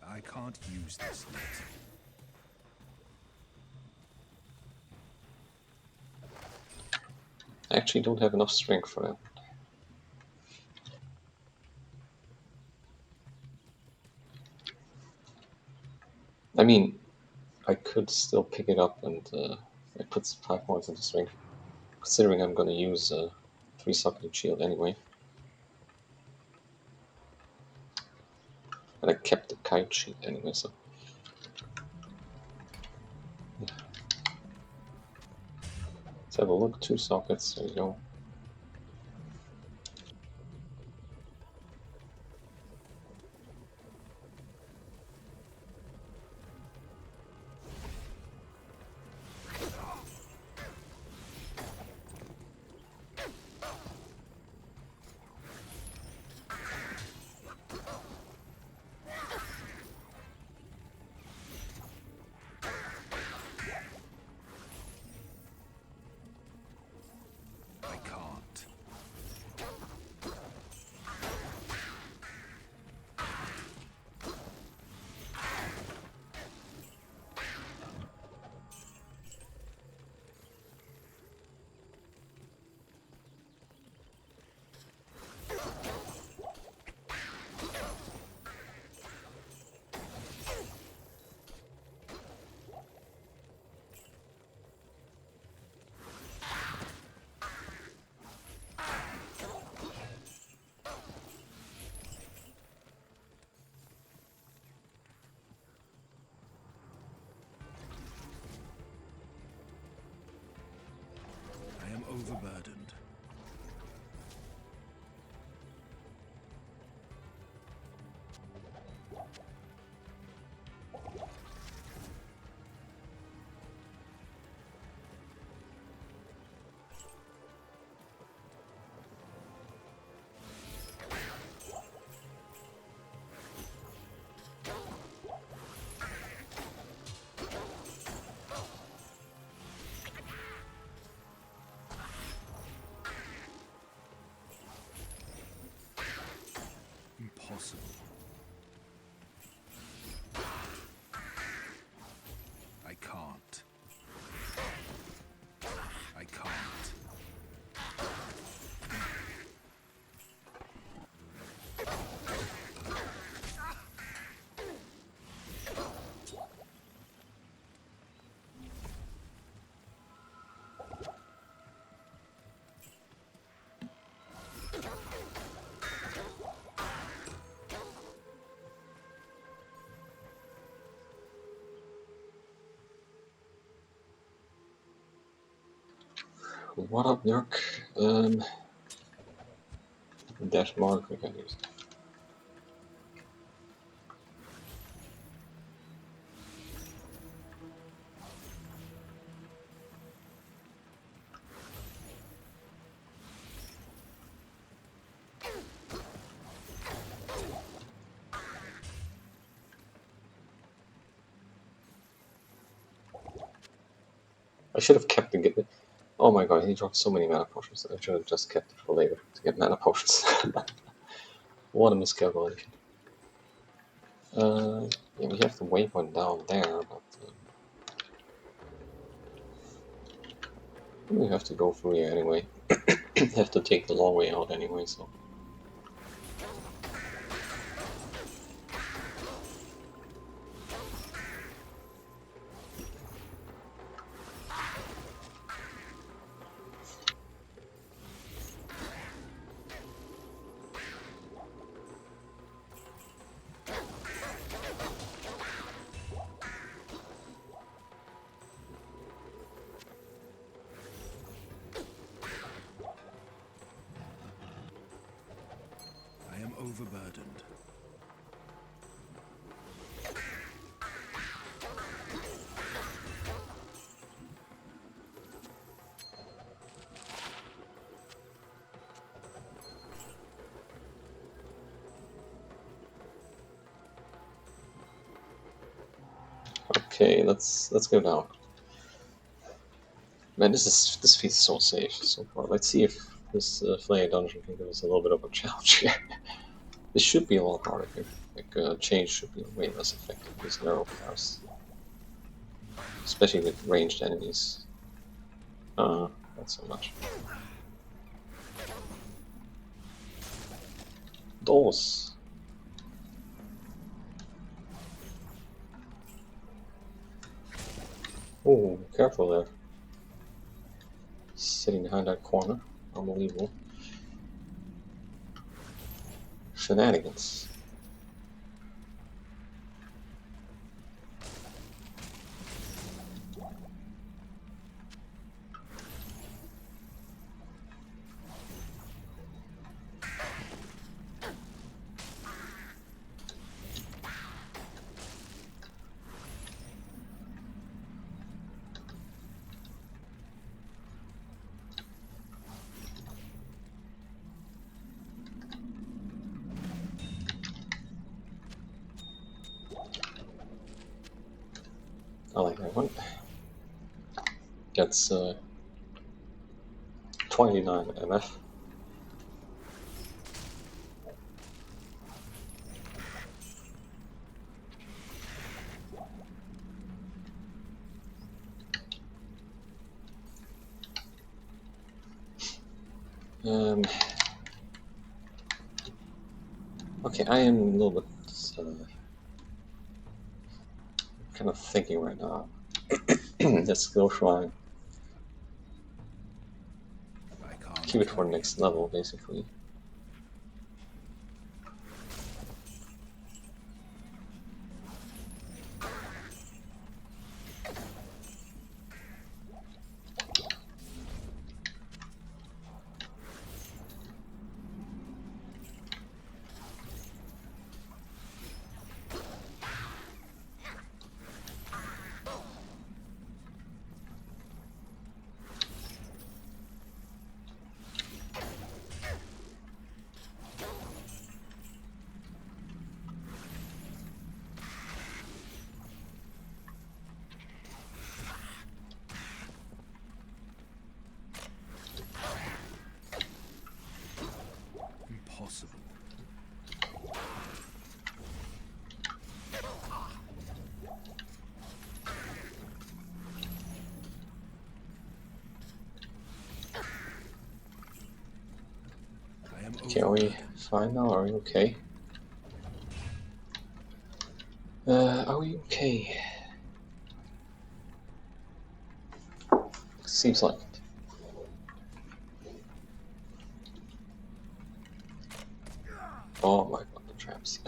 I can't use this yet. I actually don't have enough strength for that. I mean, I could still pick it up and it puts 5 points into strength, considering I'm gonna use 3 socketed shield anyway. And I kept the kite sheet anyway, so. Let's have a look, 2 sockets, there you go. I can't. I am overburdened. Impossible. I can't. I can't. What up, Merc? Dash mark we can use. I should have kept the. Oh my god, he dropped so many mana potions. I should have just kept it for later to get mana potions. What a miscalculation. Yeah, we have the waypoint down there, but we have to go through here anyway. Have to take the long way out anyway, so. I am overburdened. Okay, let's go down. Man, this feels so safe so far. Let's see if this Flay dungeon can give us a little bit of a challenge here. This should be a lot harder here. Like, change should be way less effective with narrow paths. Especially with ranged enemies. Not so much. Those. Oh, careful there. Sitting behind that corner. Unbelievable. Shenanigans. I like that one. Gets 29 MF. Okay, I am a little bit kind of thinking right now. Let's go try I can't keep it for carry the next it. level, basically. Impossible. I am Okay, are we overburdened. fine now? Are we okay? Are we okay? Seems like it. Oh my god, the traps.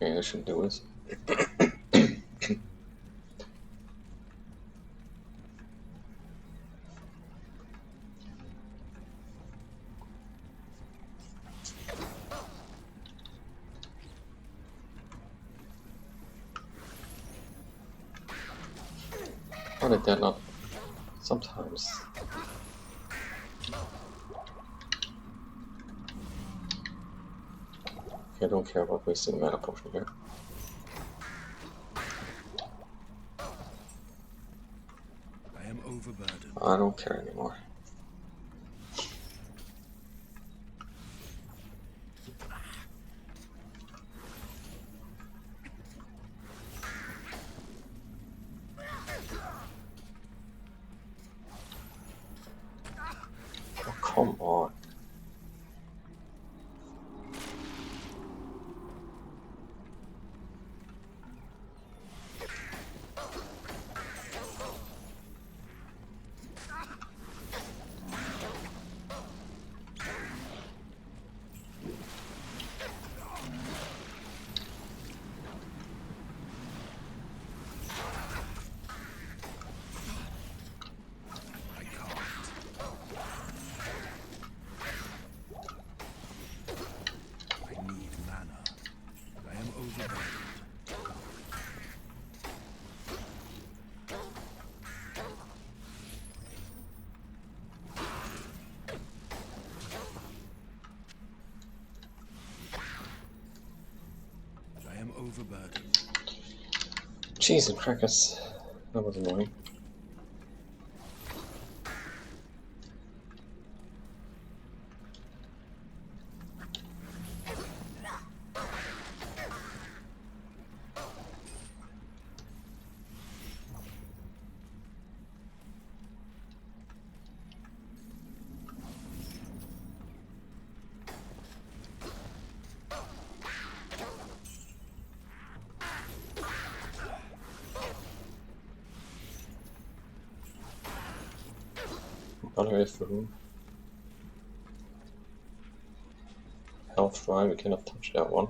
Okay, I should do this. How did that not? Sometimes. I don't care about wasting mana potion here. I am overburdened. I don't care anymore. Oh, come on. I can't. I need mana. I am overburdened. I am overburdened. Cheese and crackers. That was annoying. Unearth room. Health shrine, we cannot touch that one.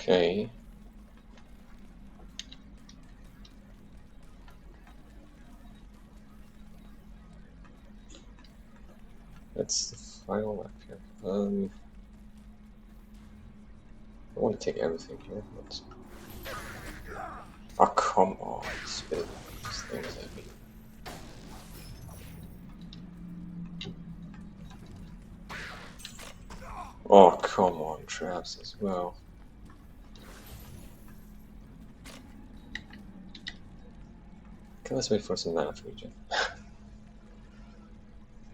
Okay. That's the final lap here. I want to take everything here, but... Oh, come on, spit these things at me. Oh, come on, traps as well. Okay, let's wait for some mana for Regen.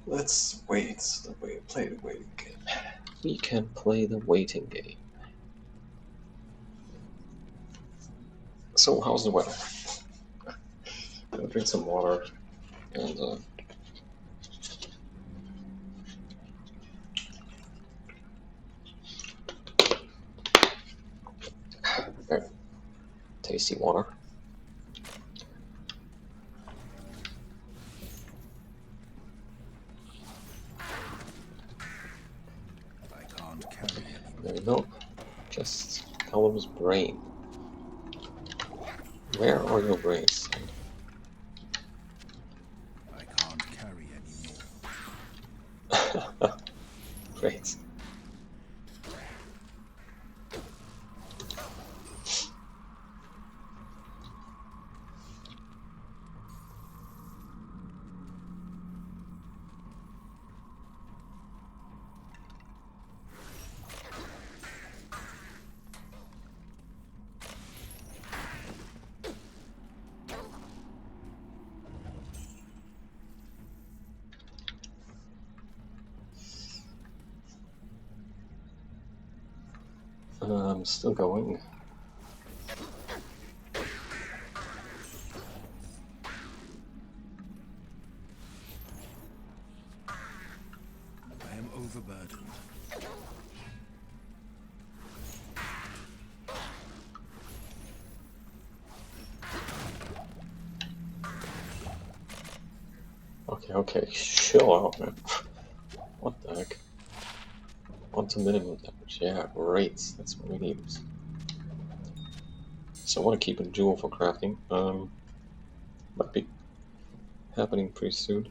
Let's wait. Play the waiting game. We can play the waiting game. So, how's the weather? I'll drink some water and very tasty water. I can't carry There anymore. we go. Just Callum's brain. Where are your brains? I can't carry anymore. Great. I'm still going. I am overburdened. Okay, chill out, man. What the heck? On to minimum damage. Yeah, great. That's what we need. So I want to keep a jewel for crafting. Might be happening pretty soon.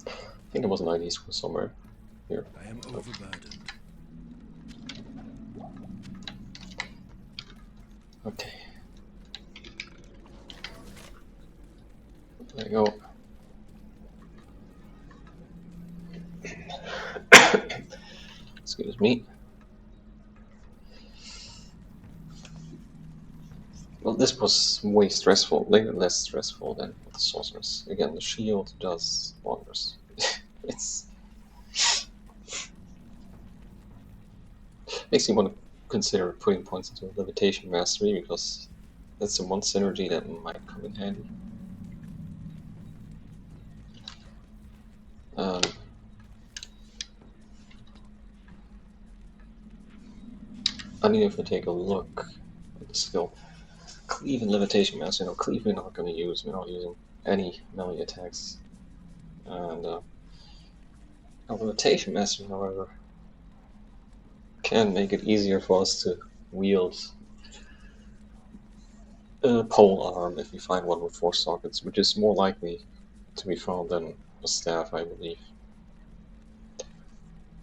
I think there was an ID scroll somewhere here. I am overburdened. Okay. There you go. Excuse me. Well, this was way stressful, less stressful than the sorceress. Again, the shield does wonders. It's makes me want to consider putting points into levitation mastery because that's the one synergy that might come in handy. I mean, if we take a look at the skill, cleave and levitation mastery. Cleave we're not going to use. We're not using any melee attacks. And levitation mastery, however, can make it easier for us to wield a pole arm if we find one with 4 sockets, which is more likely to be found than a staff, I believe.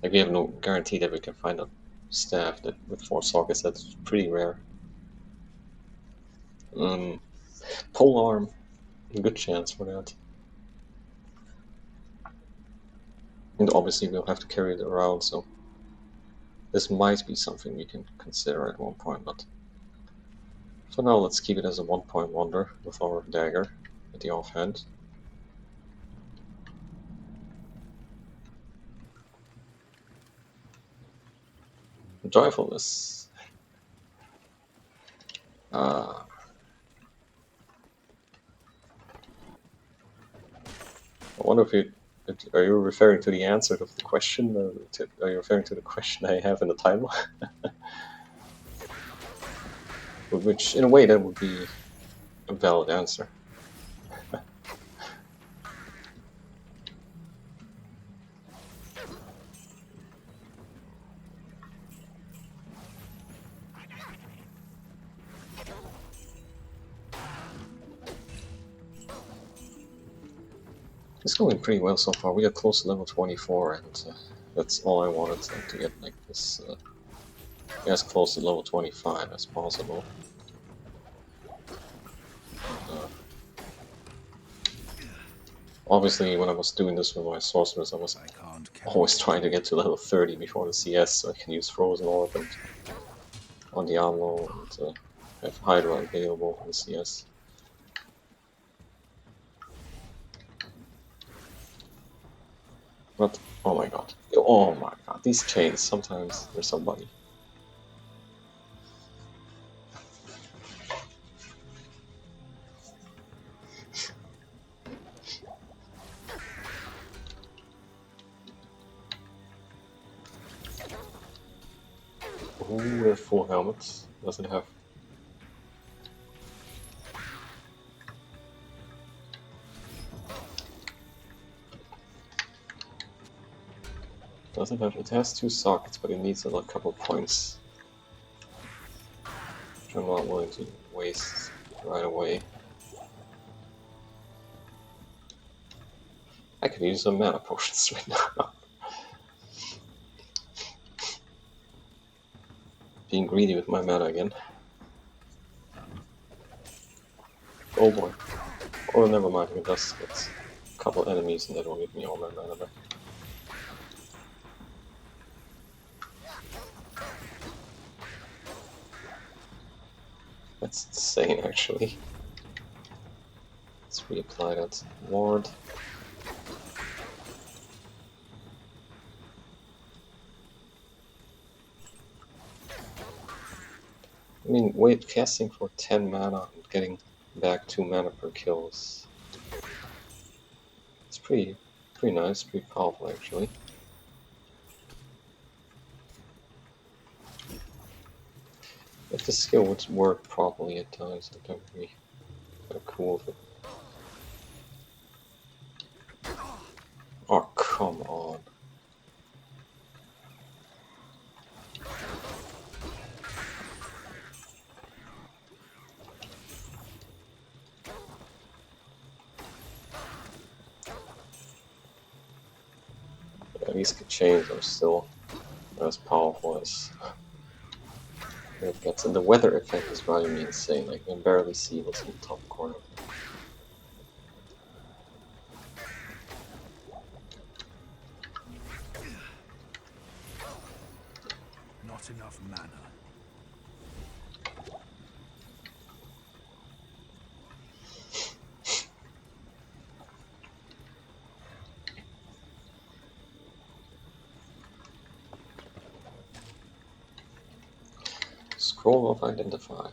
Like, we have no guarantee that we can find a staff that with 4 sockets. That's pretty rare. Pole arm, good chance for that. And obviously we'll have to carry it around, so this might be something we can consider at one point, but for now let's keep it as a 1-point wonder with our dagger at the offhand. Joyfulness. I wonder if are you referring to the answer to the question, or are you referring to the question I have in the title? Which, in a way, that would be a valid answer. It's going pretty well so far. We are close to level 24, and that's all I wanted to get like this as close to level 25 as possible. Obviously, when I was doing this with my sorceress, I was always trying to get to level 30 before the CS, so I can use Frozen Orb and on the ammo and have Hydra available in the CS. But, oh my god, these chains, sometimes there's somebody. Ooh, we have full helmets. Does it have? Doesn't have. It has 2 sockets, but it needs a couple points, which I'm not willing to waste right away. I could use some mana potions right now. Being greedy with my mana again. Oh boy. Oh, never mind. I can just get a couple enemies and that will give me all my mana back. That's insane, actually. Let's reapply that ward. I mean, wait, casting for 10 mana and getting back 2 mana per kill is... It's pretty nice, pretty powerful, actually. If the skill would work properly at times, that would be cool. Oh, come on. Yeah, these chains are still not as powerful as it gets. And the weather effect is driving me insane. I can barely see what's in the top corner. Not enough mana. Scroll of Identify.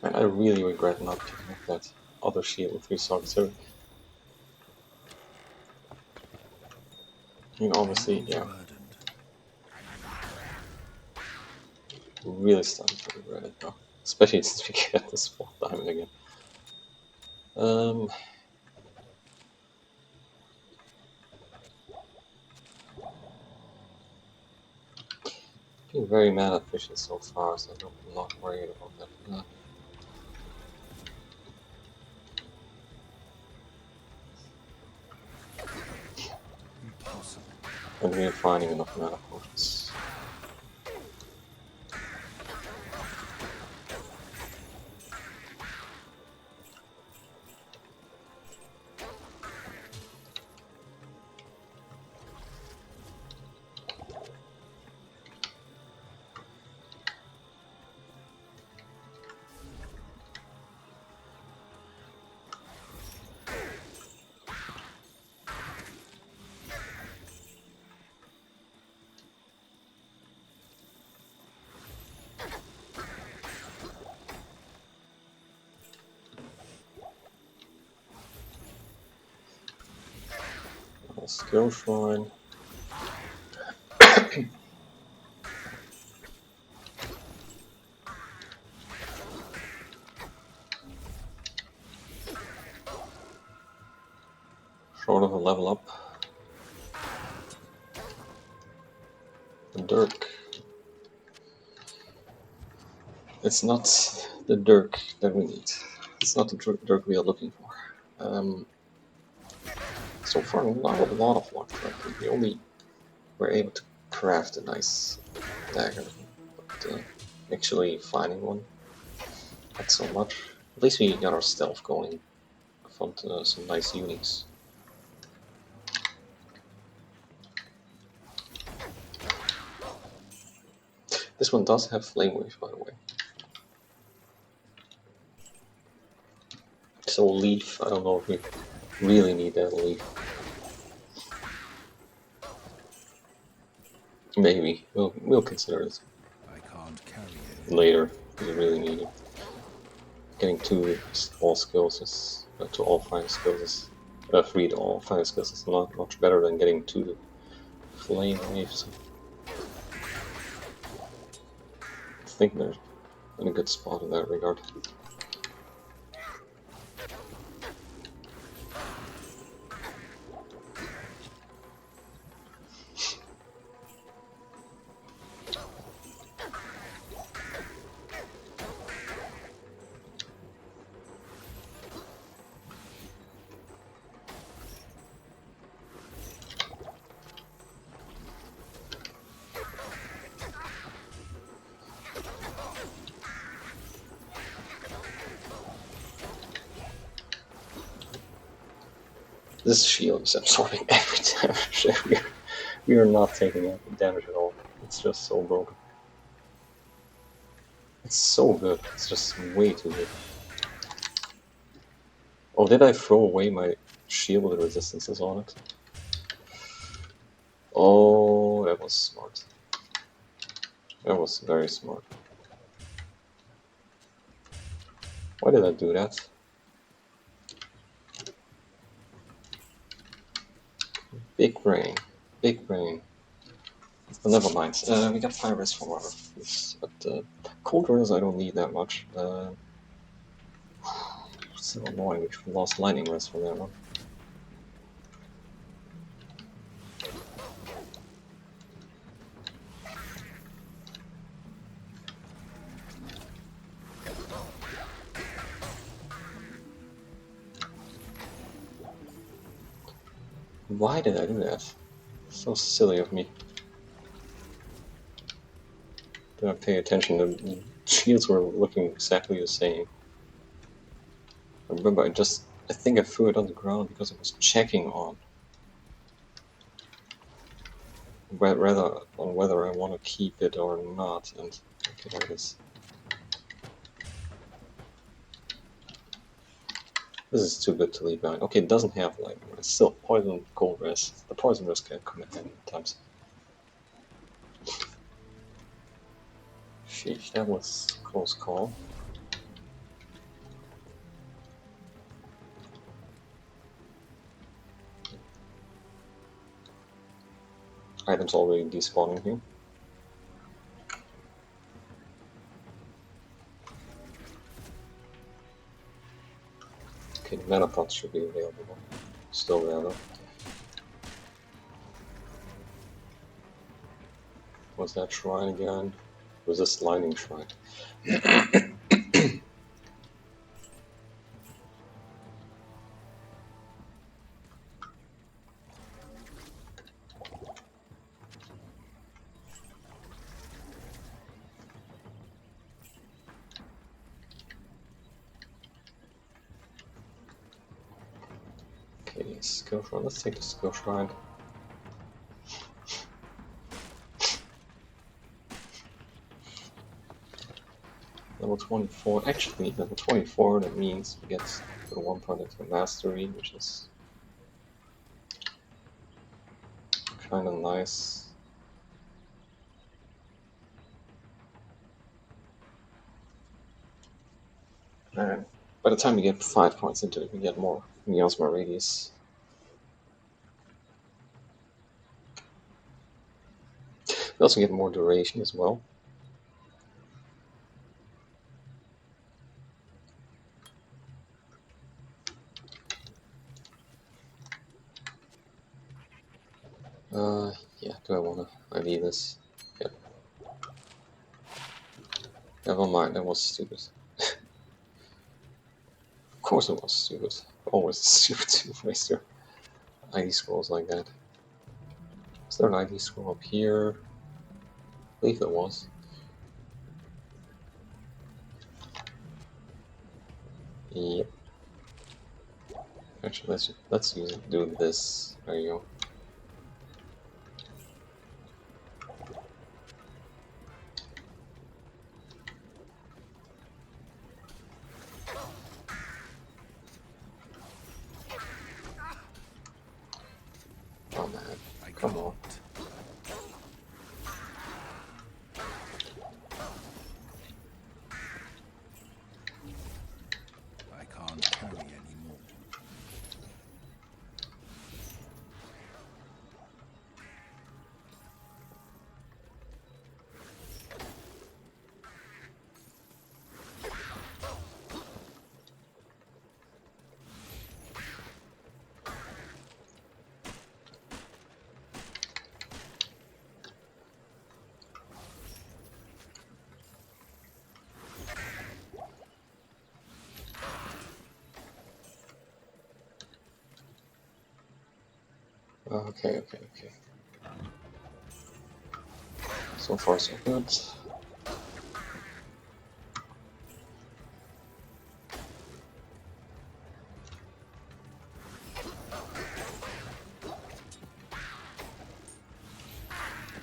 Man, I really regret not picking up that other shield with 3 sockets. I mean, obviously, yeah, really starting to regret it now. Especially since we get this 4th diamond again. Been very mana efficient so far, so I'm not worried about that. Impossible. And we're finding enough mana potions. Skill shrine. Short of a level up. The Dirk. It's not the Dirk that we need. It's not the Dirk we are looking for. So far, not a lot of luck. Right? We only were able to craft a nice dagger, but actually finding one, not so much. At least we got our stealth going. Found some nice uniques. This one does have flame wave, by the way. So leaf, I don't know if we really need that leaf. Maybe we'll consider it I can't carry it. later. We really need it. Getting to all skills is to all 5 skills is 3 to all 5 skills is not much better than getting to the flame waves. I think they're in a good spot in that regard. This shield is absorbing every damage. We are not taking damage at all. It's just so broken. It's so good. It's just way too good. Oh, did I throw away my shield with resistances on it? Oh, that was smart. That was very smart. Why did I do that? Big brain. Big brain. But never mind. We got fire rest for water. But cold res I don't need that much. So annoying, we lost lightning rest from that one. Why did I do that? So silly of me. Did not pay attention. The shields were looking exactly the same. I remember I think I threw it on the ground because I was checking on rather on whether I want to keep it or not. And okay, there it is. This is too good to leave behind. Okay, it doesn't have lightning rest. Still, poison cold rest. The poison rest can come at any times. Sheesh, that was a close call. Items already despawning here. Okay, the mana pots should be available. Still there though. What's that shrine again? Resist lightning shrine. Okay, skill shrine. Let's take the skill shrine. Level 24. Actually, level 24, that means we get the 1 point into mastery, which is kind of nice. And by the time we get 5 points into it, we get more miasma radius. We also get more duration as well. Yeah, do I want to IV this? Yep. Never mind, that was stupid. Of course it was stupid. Always stupid to waste your ID scrolls like that. Is there an ID scroll up here? I believe there was. Yep. Actually, let's use it. Do this. There you go. Oh man, come on. I can't carry anymore. Okay. So far, so good.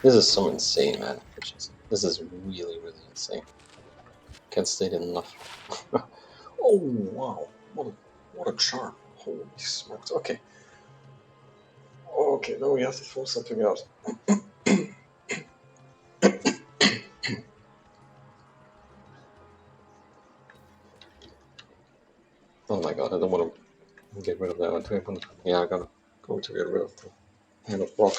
This is so insane, man. This is really, really insane. Can't state it enough. Oh wow! What a charm! Holy smokes! Okay. Okay, now we have to throw something out. Oh my god, I don't want to get rid of that one. Yeah, I gotta go to get rid of them. Hand of rock.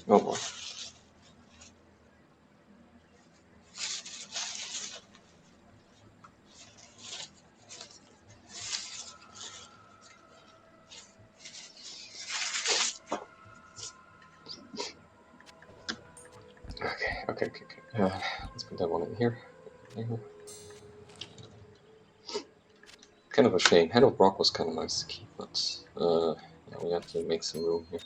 Oh boy. Okay. Let's put that one in here. Kind of a shame. Hand of rock was kind of nice to keep, but yeah, we have to make some room here.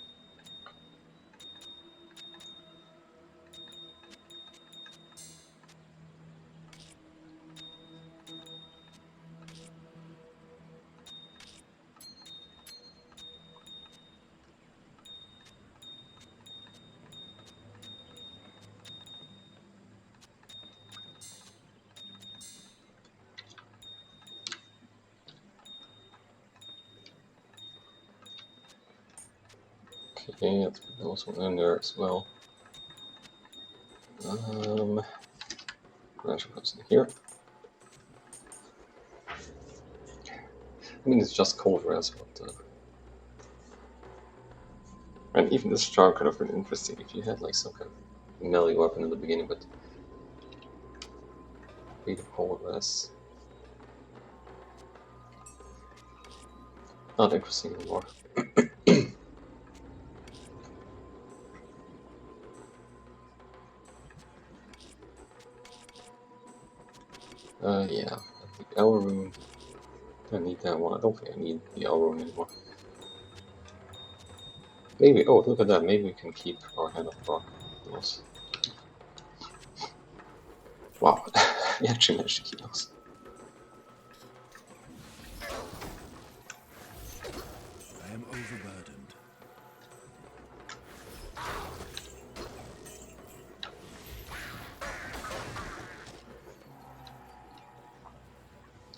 Okay, let's put those one in there as well. Actually put in here. I mean, it's just cold res, but and even this charm could have been interesting if you had like some kind of melee weapon in the beginning, but be the cold res. Not interesting anymore. Yeah, the L rune. I need that one. I don't think I need the L rune anymore. Maybe. Oh, look at that. Maybe we can keep our Hand of Rock. Those. Wow, we actually managed to keep those. I am overburdened.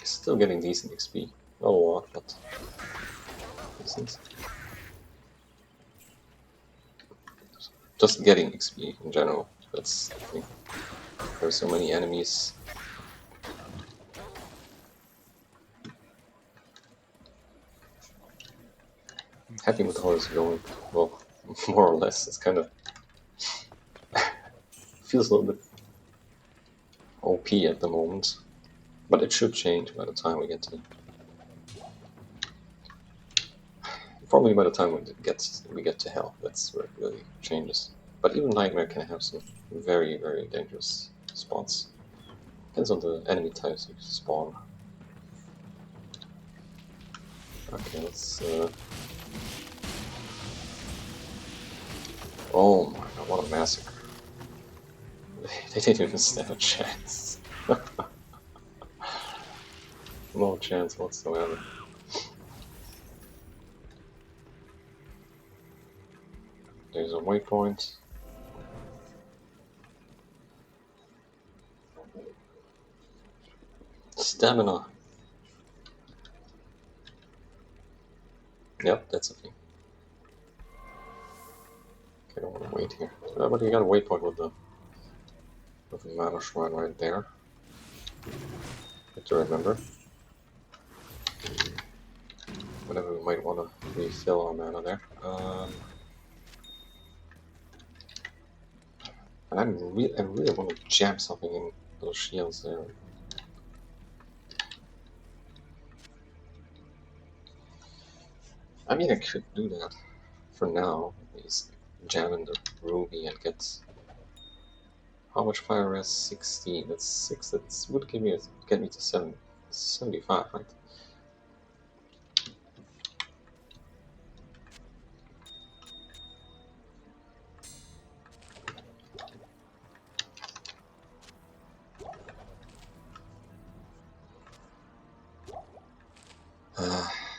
Still getting decent XP. Not a lot, but decent. Just getting XP in general. That's the thing. There are so many enemies. Happy with how it's going. Well, more or less. It's kind of feels a little bit OP at the moment, but it should change by the time we get to. Probably by the time we get to hell, that's where it really changes. But even Nightmare can have some very, very dangerous spots. Depends on the enemy types you spawn. Okay, let's. Oh my god, what a massacre! They didn't even stand a chance. No chance whatsoever. There's a waypoint. Stamina. Yep, that's a thing. Okay, I don't want to wait here. But you got a waypoint with the mana shrine right there. Good to remember. Whenever we might want to refill our mana there. And I really want to jam something in those shields there. I mean, I could do that for now. Is jam in the ruby and get how much fire res? 16. That's 6. That would get me to 75, right?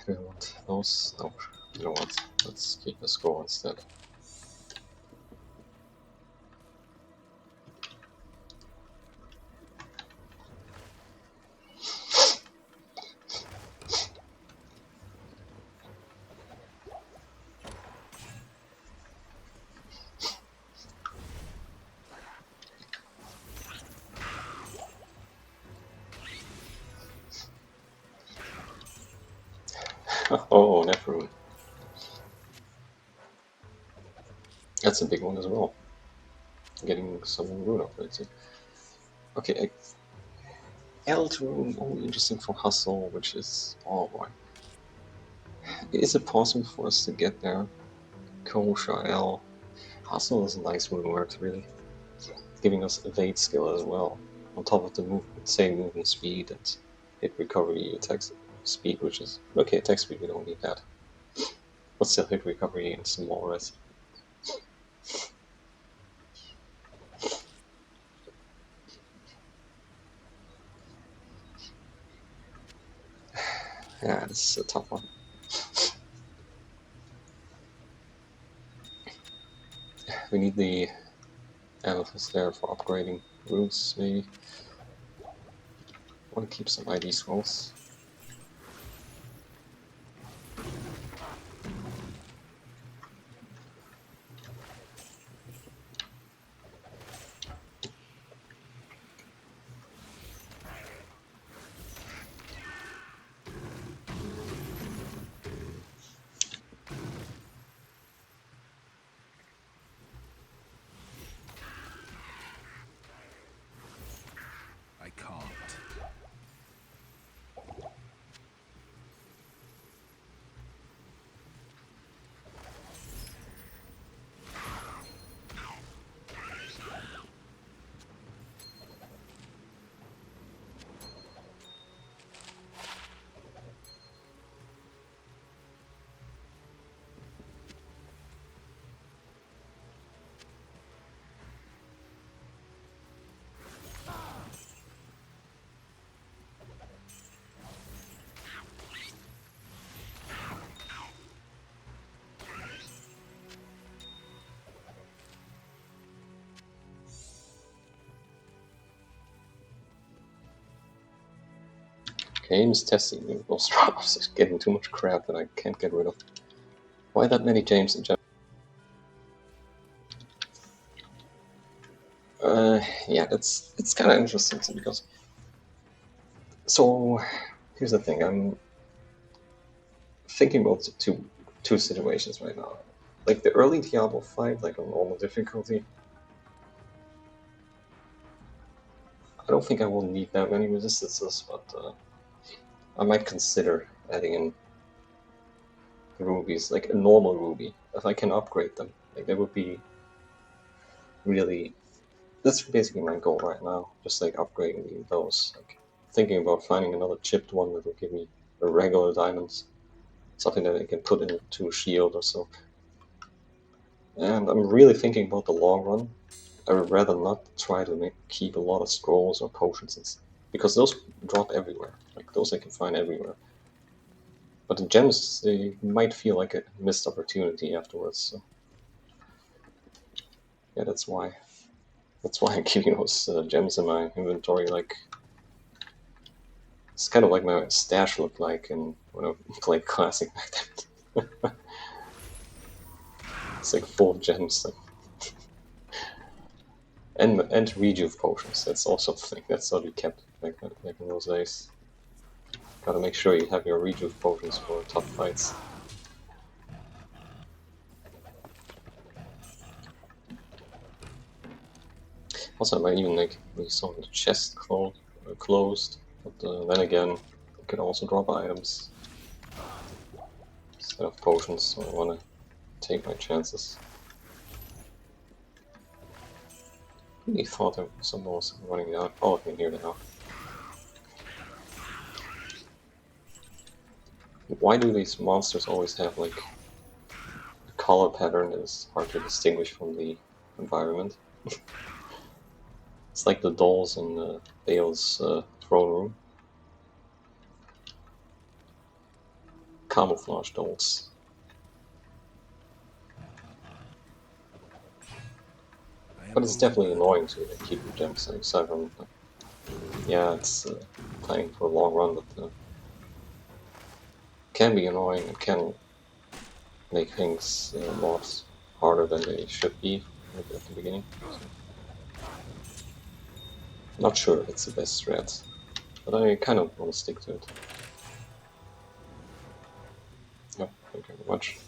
Do I want those? No. You know what? Let's keep the score instead. That's a big one as well. Getting some rune upgrades. Okay, Eld rune only interesting for hustle, which is oh boy. Is it possible for us to get there? Kosha L. Hustle is a nice rune work, really. Giving us evade skill as well. On top of the same movement speed and hit recovery attack speed, which is okay, attack speed we don't need that. But still hit recovery and some more rest. Yeah, this is a tough one. We need the amethyst there for upgrading runes, maybe. Want to keep some ID scrolls. I can't. James testing me. Those drops is getting too much crap that I can't get rid of. Why that many James in general? Yeah, it's kind of interesting because. So, here's the thing. I'm thinking about two situations right now. Like the early Diablo fight, like on normal difficulty. I don't think I will need that many resistances, but I might consider adding in rubies, like a normal ruby, if I can upgrade them. Like that would be really. That's basically my goal right now, just like upgrading those. Like thinking about finding another chipped one that will give me a regular diamonds, something that I can put into a shield or so. And I'm really thinking about the long run. I would rather not try to keep a lot of scrolls or potions, because those drop everywhere. Like those I can find everywhere. But the gems, they might feel like a missed opportunity afterwards. So yeah, that's why. That's why I'm keeping those gems in my inventory. Like it's kind of like my stash looked like in when I played Classic back then. It's like full of gems. And rejuve potions. That's also a thing. That's what we kept back in those days. Gotta make sure you have your rejuve potions for tough fights. Also, I might even like leave some of the chest closed, but then again, you could also drop items instead of potions, so I want to take my chances. I really thought that someone was running out. Oh, I can hear that now. Why do these monsters always have like a color pattern that is hard to distinguish from the environment? It's like the dolls in Bale's throne room. Camouflage dolls. But it's definitely annoying to keep your gems aside from. Yeah, it's playing for a long run, but can be annoying. It can make things a lot harder than they should be at the beginning. So, not sure it's the best strat, but I kind of want to stick to it. Yep, thank you very much.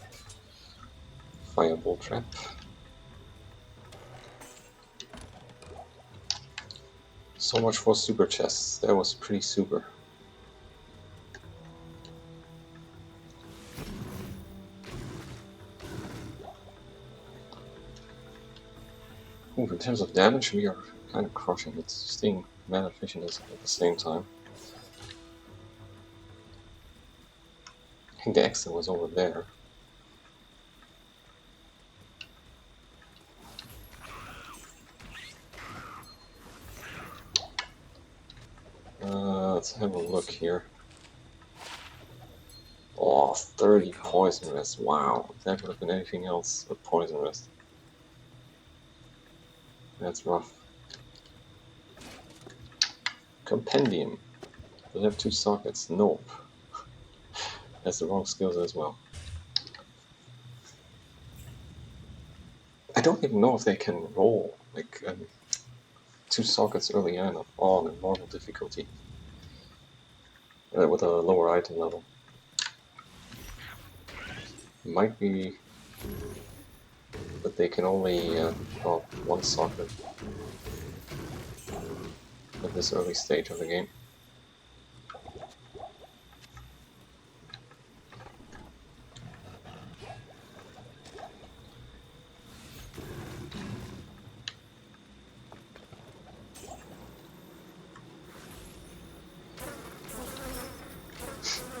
Fireball trap. So much for super chests. That was pretty super. Ooh, in terms of damage, we are kind of crushing it. Staying mana efficient at the same time. I think the exit was over there. Let's have a look here. Oh, 30 poison rest. Wow, if that would have been anything else but poison rest. That's rough. Compendium. Does it have 2 sockets? Nope. That's the wrong skills as well. I don't even know if they can roll like 2 sockets early on in normal difficulty with a lower item level. It might be that they can only oh, 1 socket at this early stage of the game.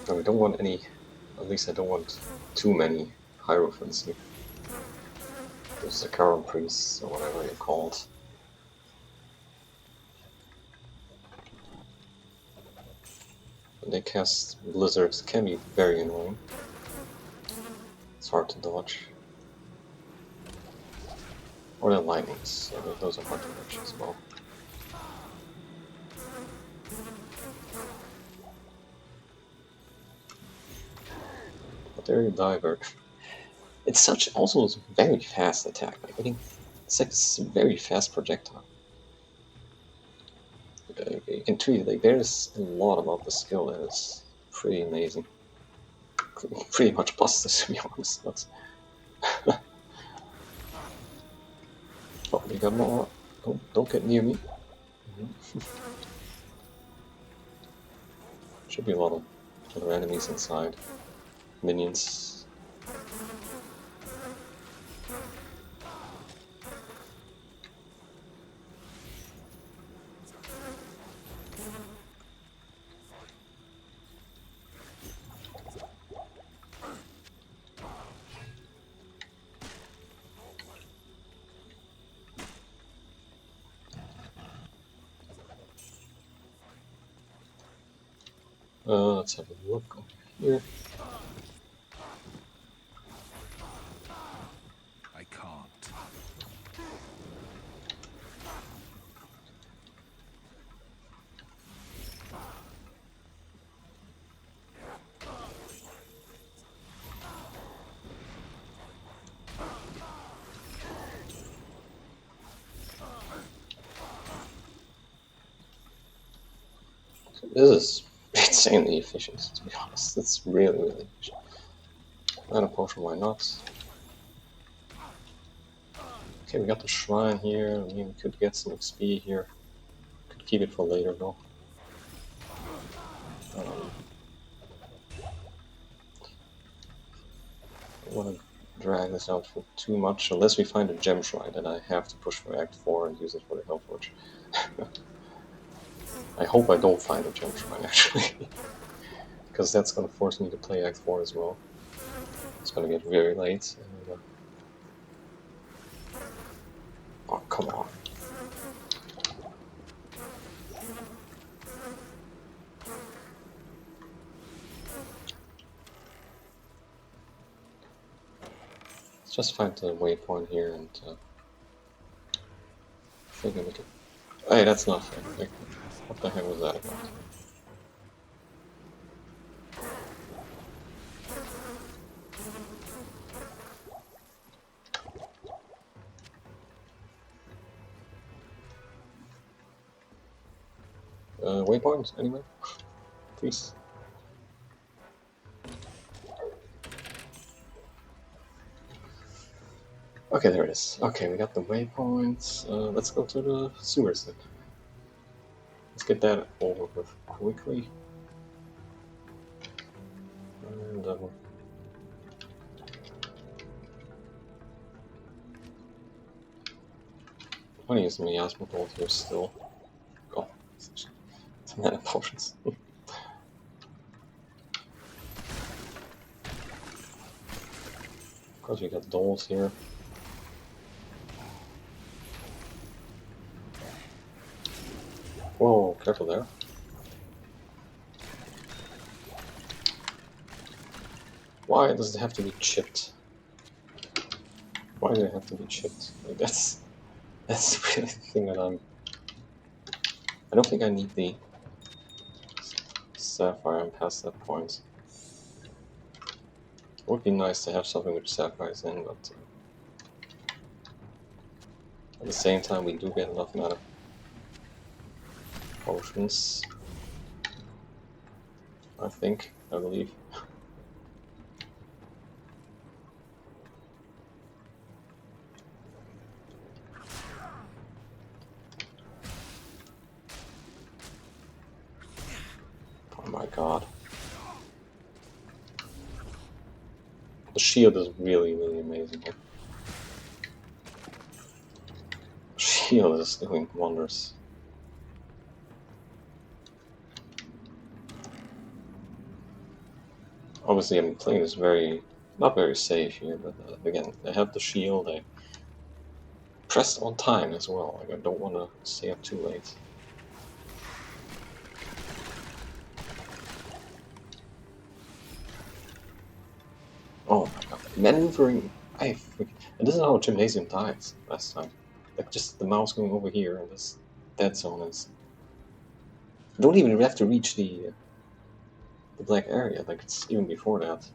No, we don't want any, at least I don't want too many Hierophants here. There's the Charon Priests, or whatever they're called. When they cast Blizzards, can be very annoying. It's hard to dodge. Or the Lightnings, so those are hard to dodge as well. But there you Diver. It's such also a very fast attack. Like, I think it's like a very fast projectile. You can treat it like there's a lot about the skill that is pretty amazing. Pretty much busted, to be honest. But oh, we got more. Don't get near me. Should be a lot of other enemies inside. Minions. Let's have a look over here. I can't. This is insanely efficient, to be honest. It's really, really efficient. Mana potion, why not? Okay, we got the shrine here. I mean, we could get some XP here. Could keep it for later though. I don't want to drag this out for too much, unless we find a gem shrine, and I have to push for Act 4 and use it for the Hellforge. I hope I don't find a gem shrine, actually. Because that's going to force me to play Act 4 as well. It's going to get very late. And, oh, come on. Let's just find the waypoint here and figure it out. Hey, that's not fair. Like, what the heck was that about? Waypoint, anyway? Please. Okay, there it is. Okay, we got the waypoints. Let's go to the sewers then. get that over with quickly. And funny is miasma bolt here still. Oh, it's mana potions. Of course, we got dolls here. Whoa, careful there. Why does it have to be chipped? Why do they have to be chipped? Like that's really the thing that I don't think I need the sapphire. I'm past that point. It would be nice to have something with sapphires in, but at the same time we do get enough mana potions. I believe. Oh my god. The shield is really, really amazing here. Shield is doing wonders. Obviously, I'm playing this not very safe here, but again, I have the shield, I pressed on time as well, like I don't want to stay up too late. Oh my god, maneuvering! And this is how Gymnasium died last time. Like, just the mouse going over here, and this dead zone is... You don't even have to reach the black area, like, it's even before that.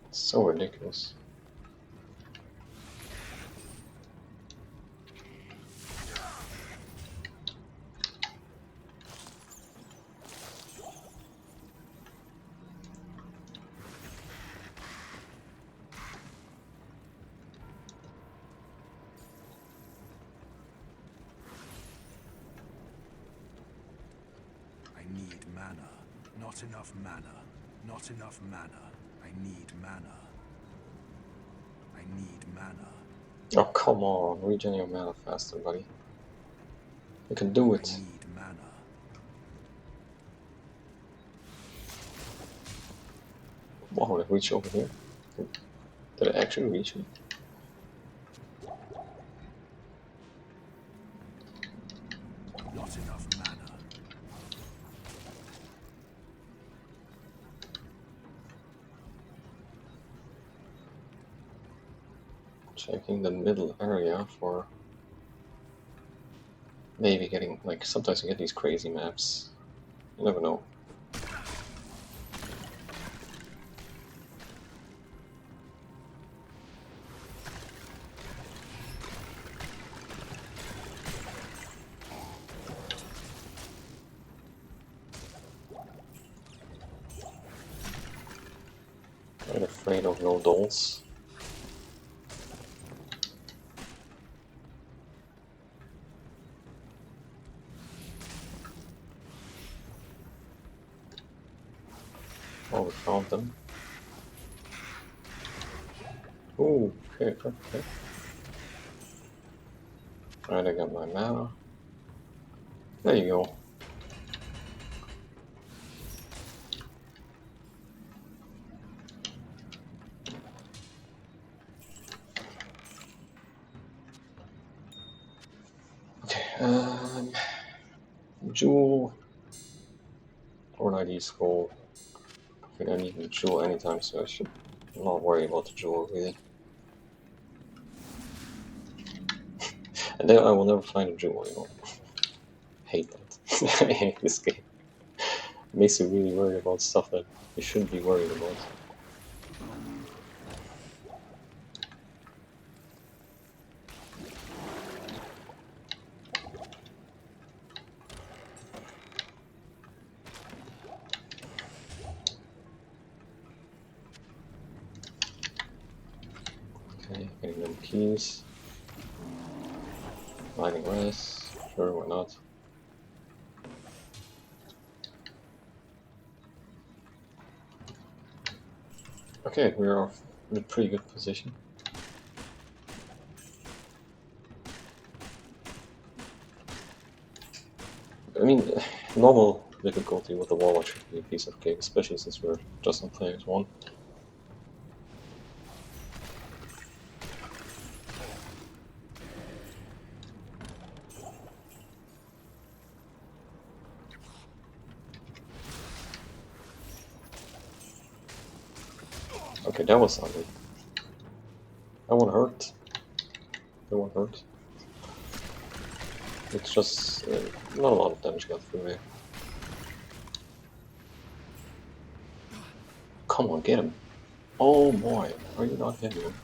It's so ridiculous. I need mana. Not enough mana. Not enough mana. I need mana. I need mana. Oh, come on, regen your mana faster, buddy. You can do it. I need mana. Wow, it reached over here. Did it actually reach me? Not enough mana. Checking the middle area for maybe getting, like, sometimes you get these crazy maps. You never know. I'm afraid of no dolls. Oh, we found them. Ooh, okay, okay. Alright, I got my mana. There you go. Okay, Jewel. Or an ID scroll. I think I need the Jewel anytime, so I should not worry about the Jewel, really. And then I will never find a Jewel, you know. Hate that. I hate this game. It makes you really worry about stuff that you shouldn't be worried about. keys. Mining res. Sure, why not? Okay, we're in a pretty good position. I mean, normal difficulty with the Warlock should be a piece of cake, especially since we're just on players 1. Okay, that was ugly. That one hurt. That one hurt. It's just not a lot of damage got through here. Come on, get him. Oh boy, are you not hitting him?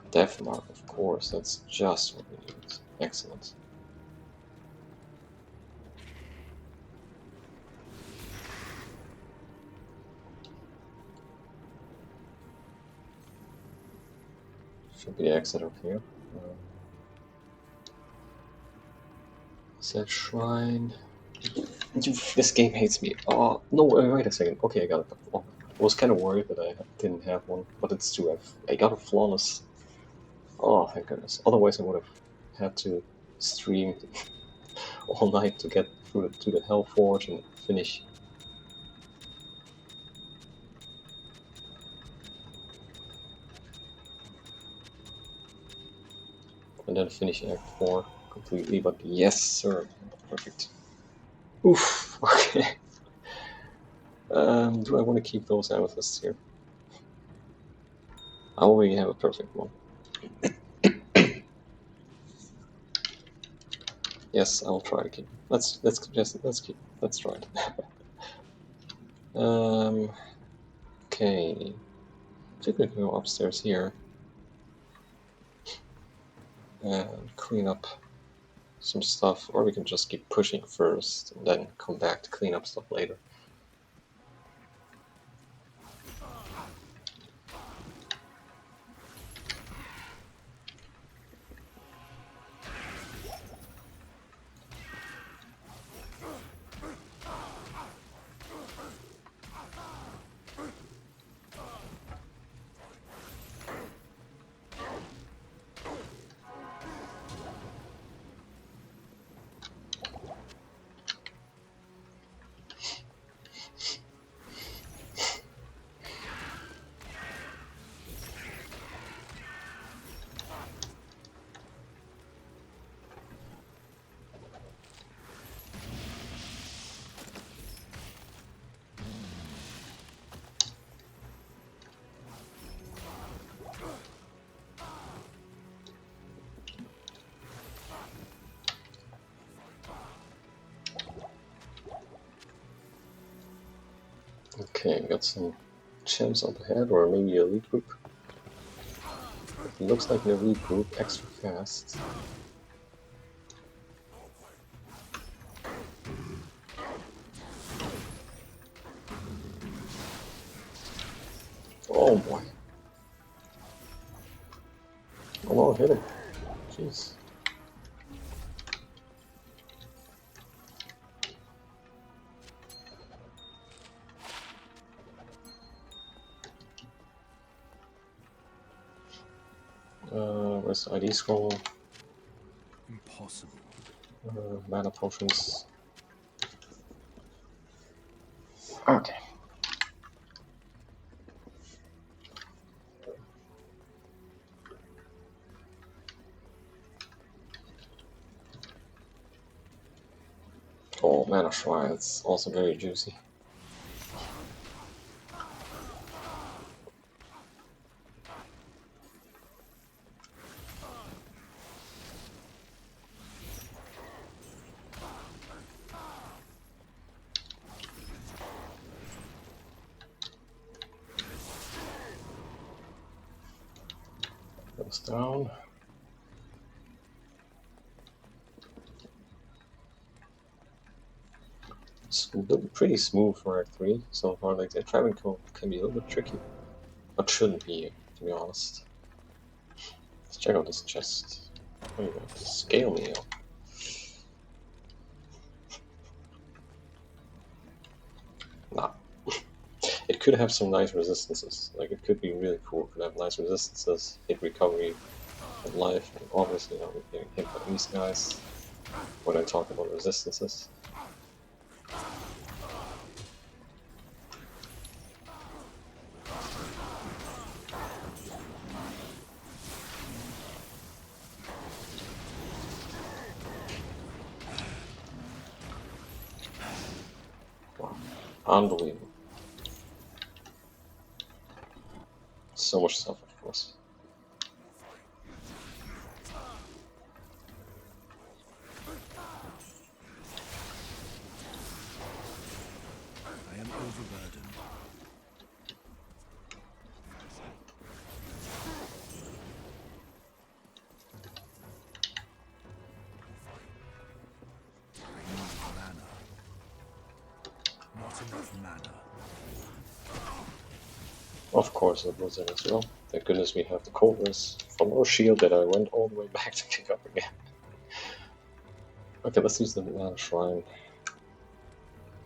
Death mark, of course, that's just what we need. Excellent. Should be the exit up here. Set shrine. This game hates me. Oh, no, wait a second. Okay, I got it. Oh, I was kind of worried that I didn't have one, but it's true. I got a flawless. Oh, thank goodness. Otherwise, I would have had to stream all night to get through to the Hellforge and finish. And then finish Act 4 completely, but yes, sir. Perfect. Oof, okay. Do I want to keep those amethysts here? I already have a perfect one. Yes, I'll try to keep. Let's keep. Let's try it. Okay. I think we can go upstairs here and clean up some stuff, or we can just keep pushing first and then come back to clean up stuff later. Okay, got some champs up ahead, or maybe a elite group. It looks like an elite group, extra fast. Oh boy. Oh no, hit him. Jeez. Where's the ID scroll? Impossible. Mana potions. Okay. Oh, mana shrine, it's also very juicy. Goes down. pretty smooth for R3 so far. Like the trapping code can be a little bit tricky, but shouldn't be, to be honest. Let's check out this chest. Oh, you got the scale meal. Nah. It could have some nice resistances. Like it could be really cool. It could have nice resistances, hit recovery, and life, and obviously I'm getting hit by these guys when I talk about resistances. Wow. Unbelievable. So much stuff, of course. I am overburdened. I need mana. Not enough mana. Of course, it was in as well. Thank goodness we have the Cobras from our shield that I went all the way back to pick up again. Okay, let's use the Mana Shrine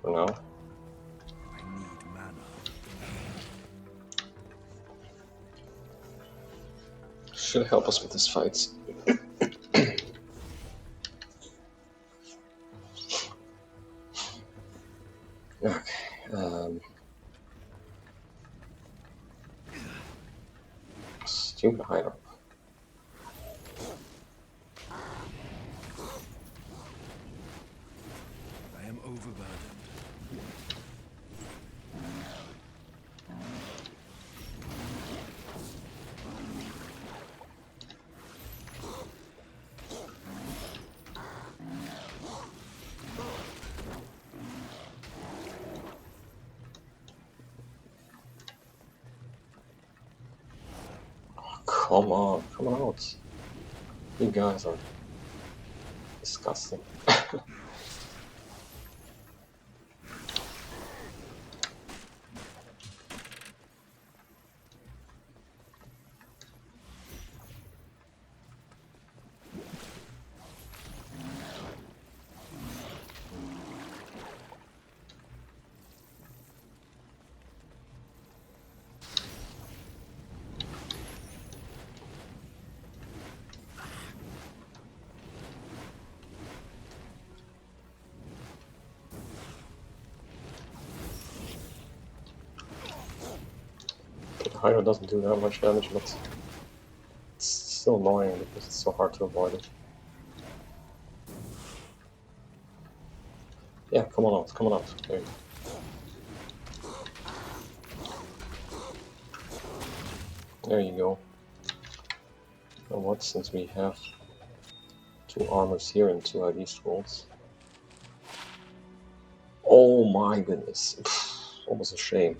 for now. I need mana. Should help us with this fight. Okay. Stupid hideout. I am overburdened. Come on, come on out. You guys are disgusting. The hideout doesn't do that much damage, but it's still annoying because it's so hard to avoid it. Yeah, come on out, come on out. There you go. There you go. You know what, since we have 2 armors here and 2 ID scrolls. Oh my goodness. Almost a shame.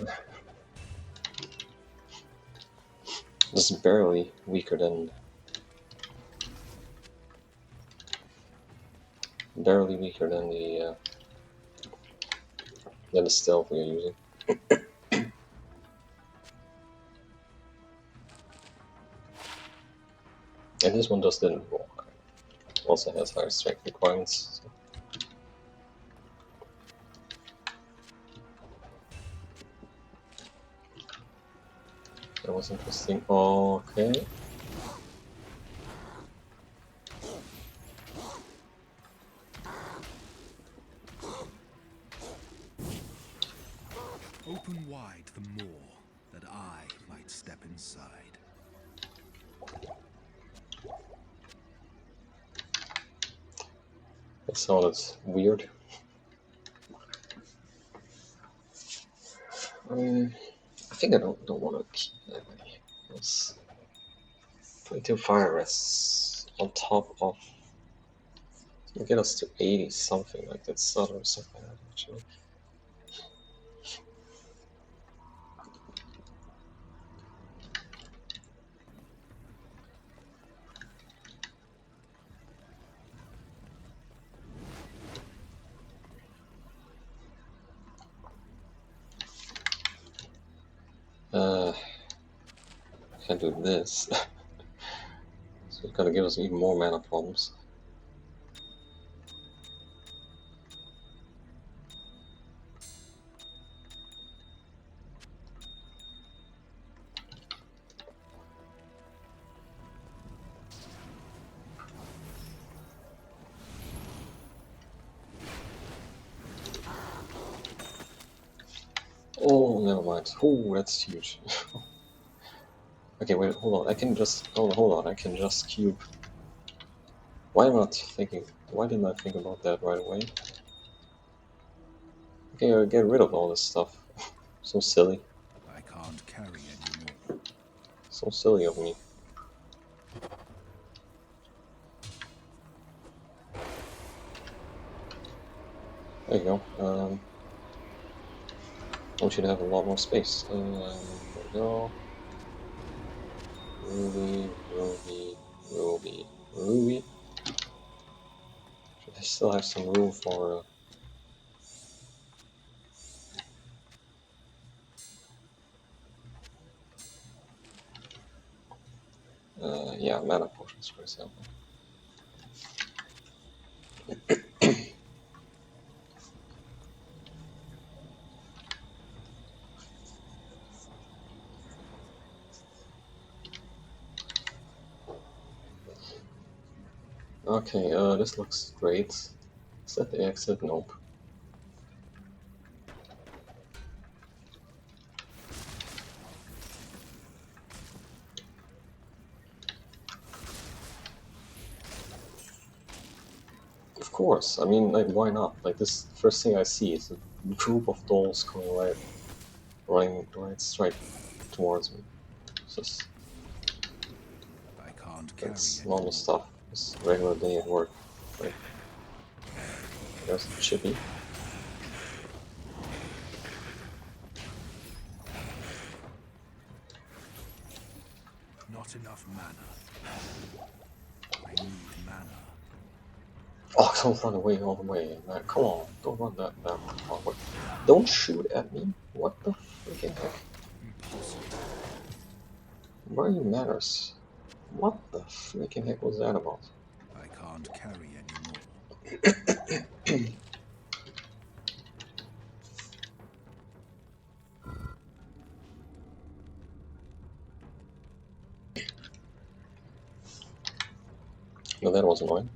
This is barely weaker than the stealth we are using. And this one just didn't walk. Also has higher strength requirements. So. That was interesting. Okay. Open wide the more that I might step inside. That sounded weird. I think I don't want to keep that many. Let's 22 fire rests on top of. We'll get us to 80 something like that. Something like that actually. can't do this. So it's gonna give us even more mana problems. Oh, never mind. Oh, that's huge. Okay, wait, hold on. I can just hold on. I can just cube. Why am I not thinking? Why didn't I think about that right away? Okay, I'll get rid of all this stuff. So silly. I can't carry anymore. So silly of me. There you go. I want you to have a lot more space. There we go. Ruby, Ruby, Ruby, Ruby. I still have some room for. Yeah, mana potions, for example. Okay, this looks great. Is that the exit? Nope. Of course. I mean, like, why not? Like, this first thing I see is a group of dolls coming running right straight towards me. It's just I can't carry that's anymore. normal stuff. It's a regular day at work. Right? There's Chippy. Not enough mana. I need mana. Oh, don't run away all the way, man. Come on, don't run that far away. Don't shoot at me. What the freaking heck? Impossible. Very manners. What the freaking heck was that about? I can't carry anymore. No, that was annoying.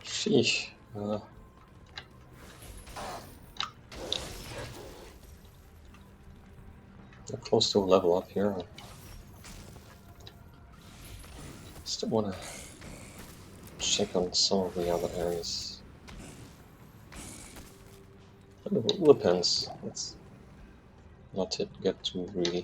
Sheesh. We're close to a level up here. Still want to check on some of the other areas. It depends. Let's not get too greedy.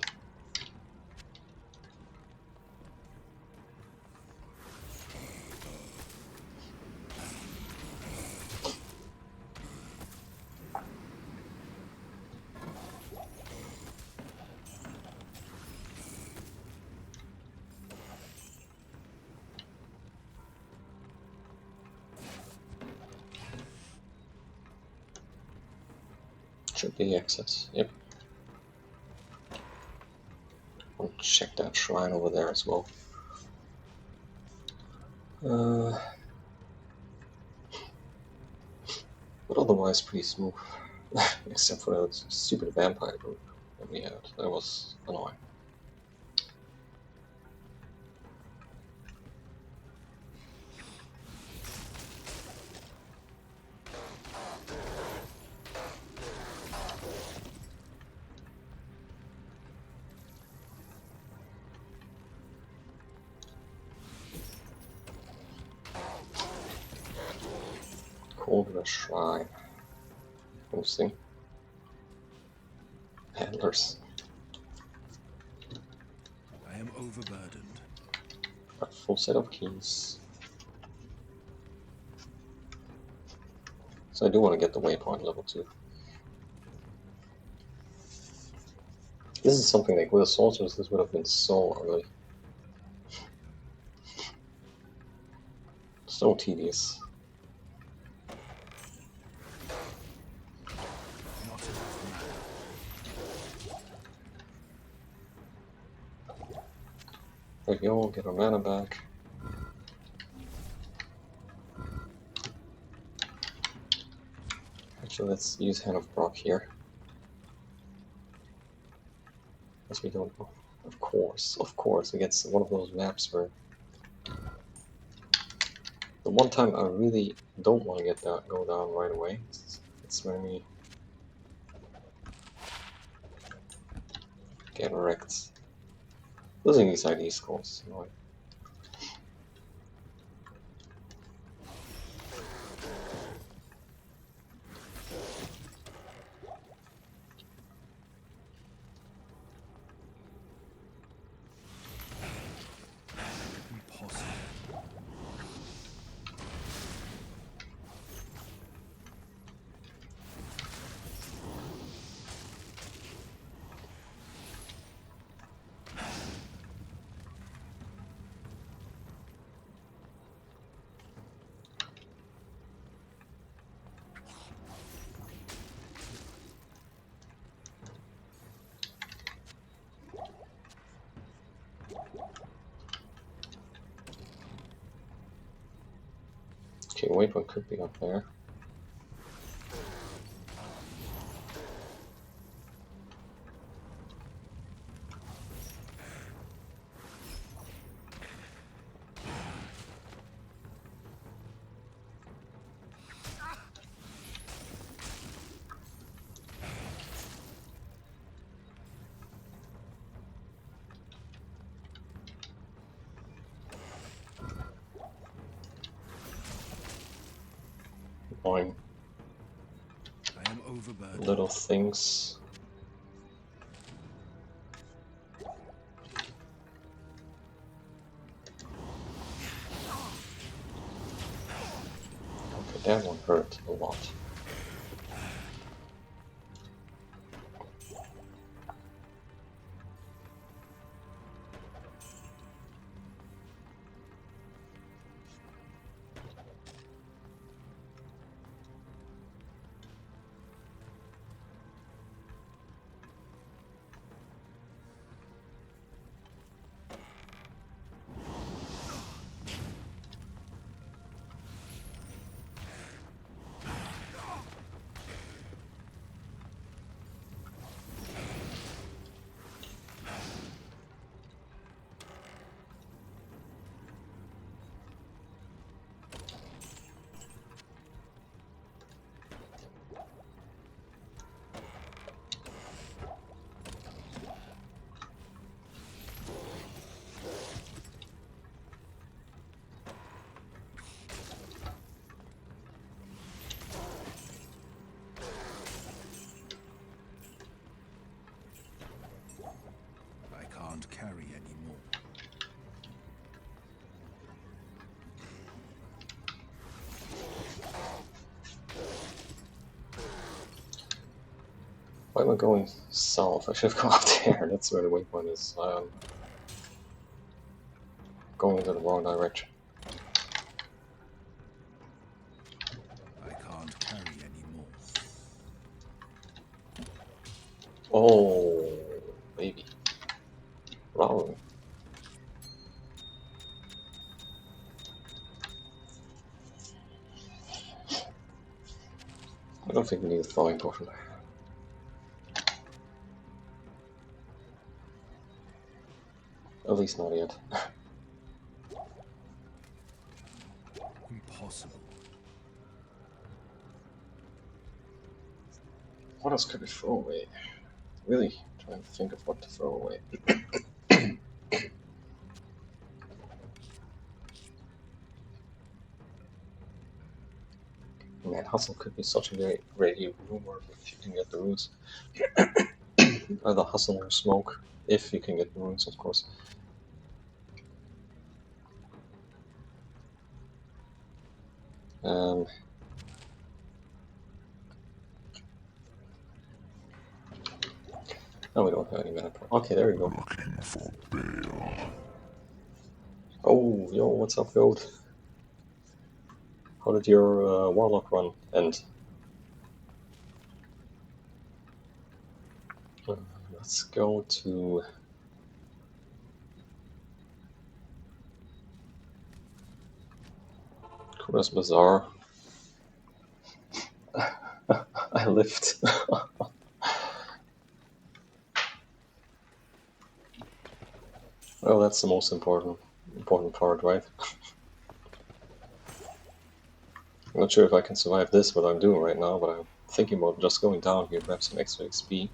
Should be access. Yep. I'll check that shrine over there as well. But otherwise pretty smooth. Except for that stupid vampire group that we had. That was annoying. Cool. Older Shrine. Interesting. Handlers. I am overburdened. A full set of keys. So I do want to get the waypoint level 2. This is something like with the soldiers, this would have been so ugly. So tedious. Not enough mana. There we go, get our mana back. Actually, let's use Hand of Brock here. Because we don't know. Of course, it gets one of those maps where the one time I really don't want to get that go down right away. It's when we get wrecked. Losing these ID scores, annoying. Impossible. Okay, waypoint could be up there. Annoying I am overburdened. little things. Okay, that one hurt a lot. I can't carry anymore. Why am I going south? I should have gone up there. That's where the waypoint is. Going into the wrong direction. I can't carry anymore. Oh, maybe. Wrong. I don't think we need a thawing potion. At least not yet. Impossible. What else could we throw away? Really trying to think of what to throw away. Mana. Hustle could be such a great rumor if you can get the runes. Either Hustle or Smoke, if you can get the runes, of course. No, we don't have any mana. Okay, there we go. Oh, yo, what's up, Goat? How did your Warlock run end? Let's go to... Kura's Bazaar. I lived. Well, that's the most important part, right? I'm not sure if I can survive this, what I'm doing right now, but I'm thinking about just going down here, grab some extra XP,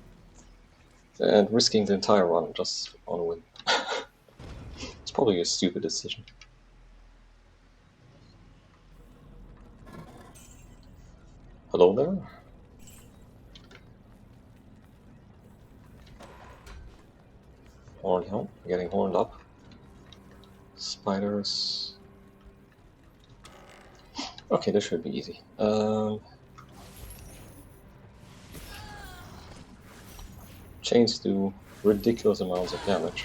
and risking the entire run just on a win. It's probably a stupid decision. Hello there? Horned help, getting horned up. Spiders. Okay, this should be easy. Chains do ridiculous amounts of damage.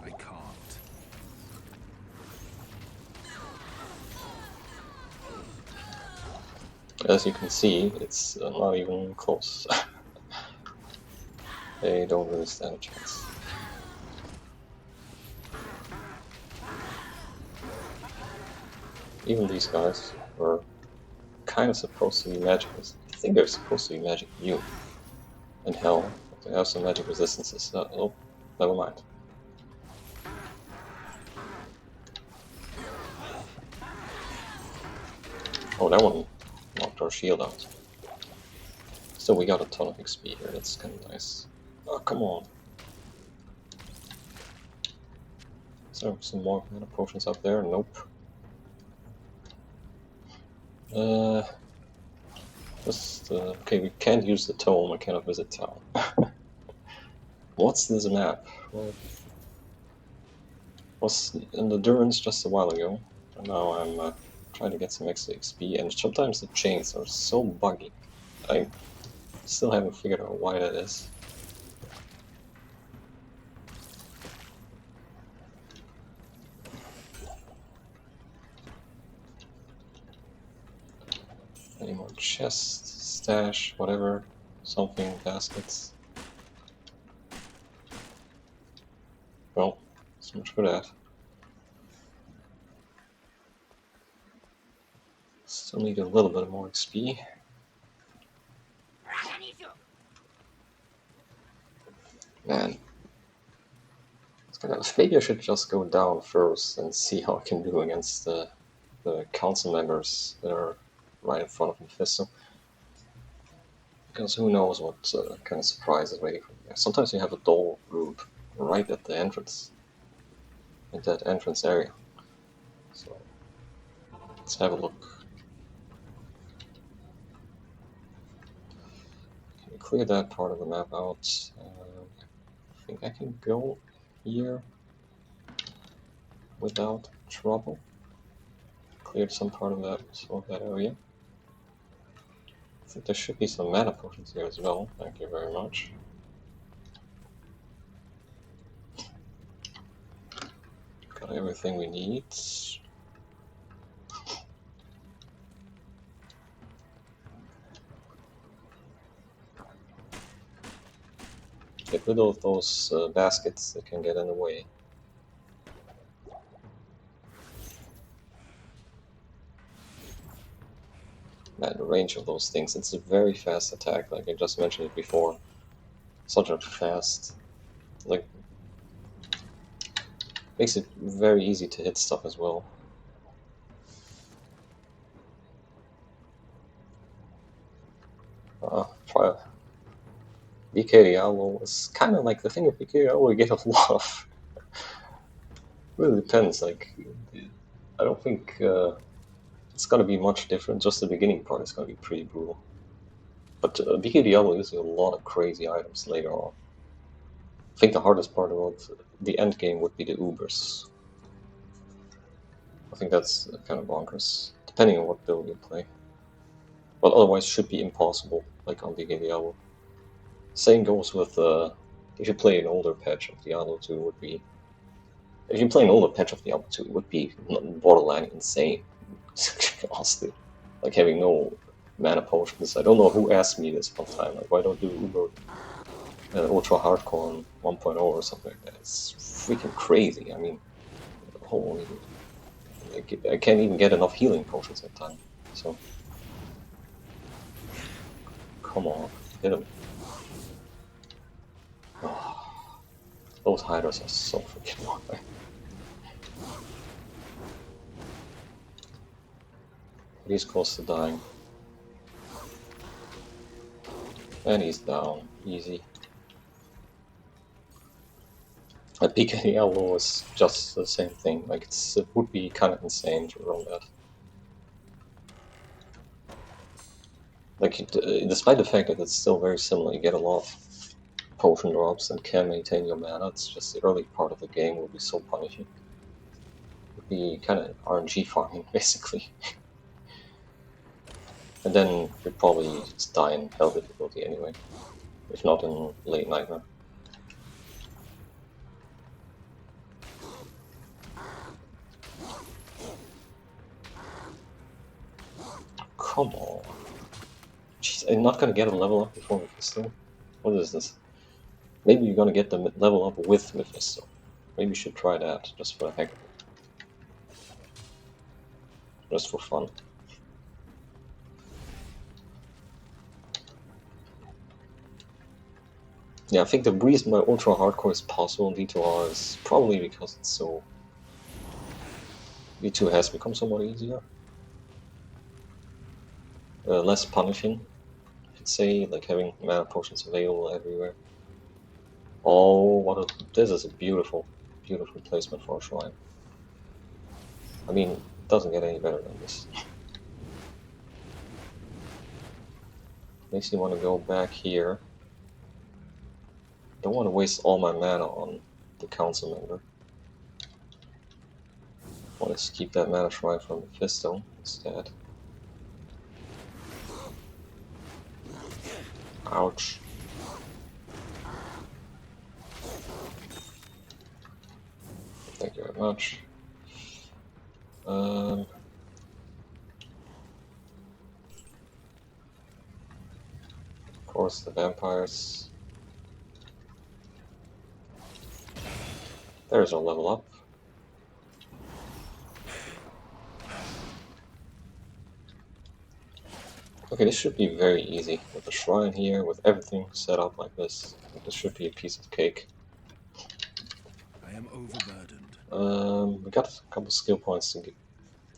I can't. As you can see, it's not even close. They don't really stand a chance. Even these guys were kind of supposed to be magic. I think they're supposed to be magic immune. And hell, they have some magic resistances. Oh, never mind. Oh, that one knocked our shield out. Still, we got a ton of XP here. That's kind of nice. Oh, come on. Is there some more mana potions up there? Nope. Okay, we can't use the tome. I cannot visit town. What's this map? Well, was in the Durance just a while ago. And now I'm trying to get some extra XP, and sometimes the chains are so buggy. I still haven't figured out why that is. Any more chest, stash, whatever, something, baskets. Well, so much for that. Still need a little bit more XP. Man. Maybe I should just go down first and see how I can do against the council members that are right in front of Mephisto. Because who knows what kind of surprise is waiting for me. Sometimes you have a dull group right at the entrance, at that entrance area. So let's have a look. Can we clear that part of the map out? I think I can go here without trouble. Cleared some part of that area. I think there should be some mana potions here as well. Thank you very much. Got everything we need. Get rid of those baskets that can get in the way. Man, the range of those things, it's a very fast attack, like I just mentioned it before. Such a fast, like, makes it very easy to hit stuff as well. BK Diablo is kind of like the thing with BK Diablo, we get a lot of really depends. Like, I don't think it's gonna be much different. Just the beginning part is gonna be pretty brutal. But BK Diablo using a lot of crazy items later on. I think the hardest part about the end game would be the Ubers. I think that's kind of bonkers, depending on what build you play. But otherwise, should be impossible, like on BK Diablo. Same goes with if you play an older patch of Diablo 2, would be if you play an older patch of Diablo 2, it would be borderline insane. Honestly, like having no mana potions. I don't know who asked me this one time. Like, why don't you Uber ultra hardcore on 1.0 or something like that? It's freaking crazy. I mean, holy, I can't even get enough healing potions at time. So, come on, hit him. Oh, those hiders are so freaking annoying. He's close to dying. And he's down. Easy. At PK Diablo was just the same thing. Like, it would be kind of insane to run that. Like, despite the fact that it's still very similar, you get a lot of potion drops and can maintain your mana. It's just the early part of the game will be so punishing. It would be kind of RNG farming, basically. And then you'd probably just die in hell difficulty anyway, if not in late nightmare. Come on. Jeez, I'm not gonna get a level up before Mephisto? What is this? Maybe you're gonna get the level up with Mephisto. Maybe you should try that, just for the heck of it. Just for fun. Yeah, I think the reason why Ultra Hardcore is possible in D2R is probably because it's so... D2 has become somewhat easier. Less punishing, I could say, like having mana potions available everywhere. Oh, this is a beautiful, beautiful placement for a shrine. I mean, it doesn't get any better than this. Makes me want to go back here. Don't want to waste all my mana on the council member. Want to keep that mana shrine from Mephisto instead. Ouch. Thank you very much. Of course, the vampires. There's our level up. Okay, this should be very easy. With the shrine here, with everything set up like this. This should be a piece of cake. I am overburdened. We got a couple skill points to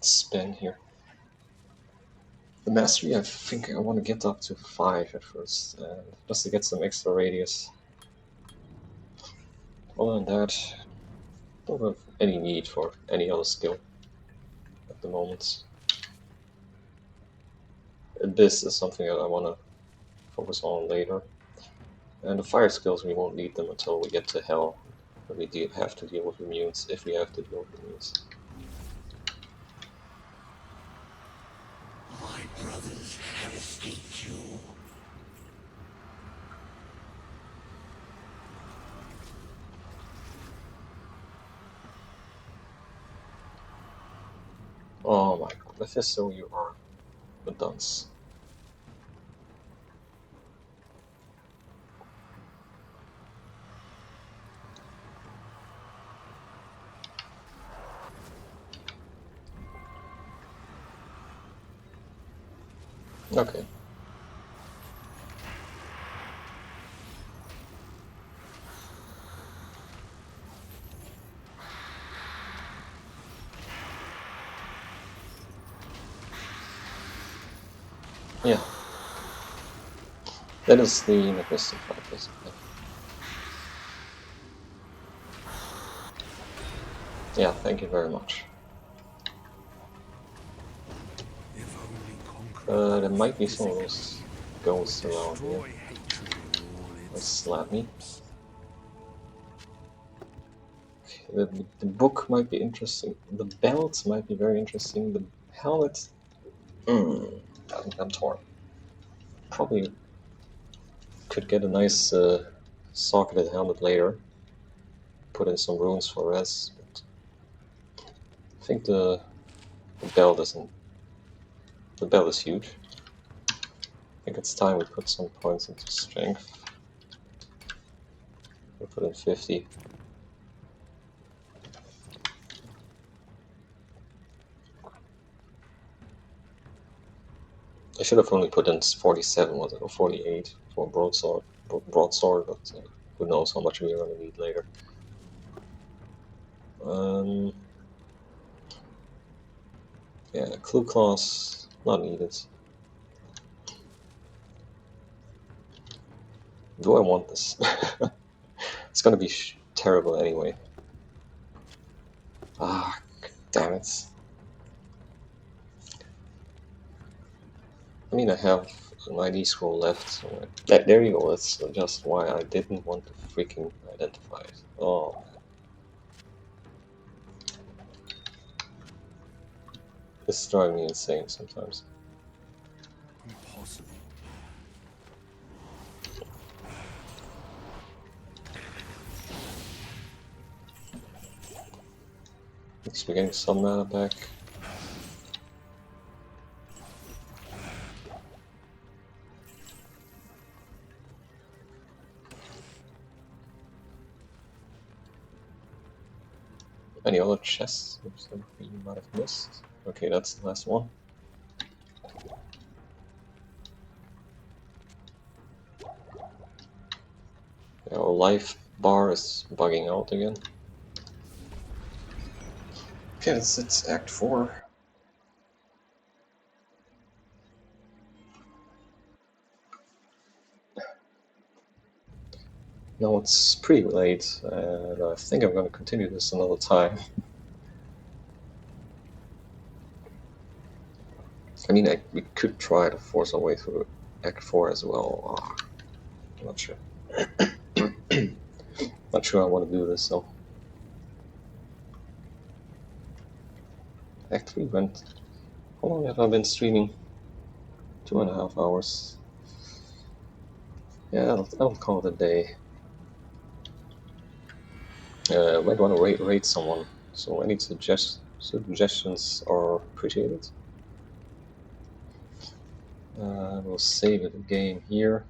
spend here. The mastery, I think I want to get up to 5 at first, just to get some extra radius. Other than that, don't have any need for any other skill at the moment. This is something that I want to focus on later. And the fire skills, we won't need them until we get to hell. We have to deal with immunes, if we have to deal with immunes. My brothers have escaped you. Oh my god, Mephisto, you are a dunce. Okay. Yeah. That is the Mephisto fight, basically. Yeah, thank you very much. If only conquering There you might be some of physically those would ghosts around here. destroy hatred in all They its slap me. forms. The book might be interesting. The belt might be very interesting. The helmet, I'm torn. Probably could get a nice socketed helmet later. Put in some runes for res, but I think the belt isn't. The belt is huge. I think it's time we put some points into strength. We put in 50. I should have only put in 47, was it, or 48 for broadsword, but who knows how much we're going to need later. Yeah, clue class, not needed. Do I want this? It's going to be terrible anyway. Ah, damn it. I mean, I have an ID scroll left, so there you go. That's just why I didn't want to freaking identify it. Oh, this is driving me insane sometimes. Impossible. At least we're getting some mana back. Any other chests that we might have missed? Okay, that's the last one. Yeah, our life bar is bugging out again. Okay, it's Act 4. Now it's pretty late, and I think I'm going to continue this another time. I mean, we could try to force our way through Act 4 as well. Oh, I'm not sure. Not sure I want to do this, so. Act 3 went. How long have I been streaming? 2.5 hours. Yeah, I'll call it a day. Might want to rate someone, so any suggestions are appreciated. We'll save it again here.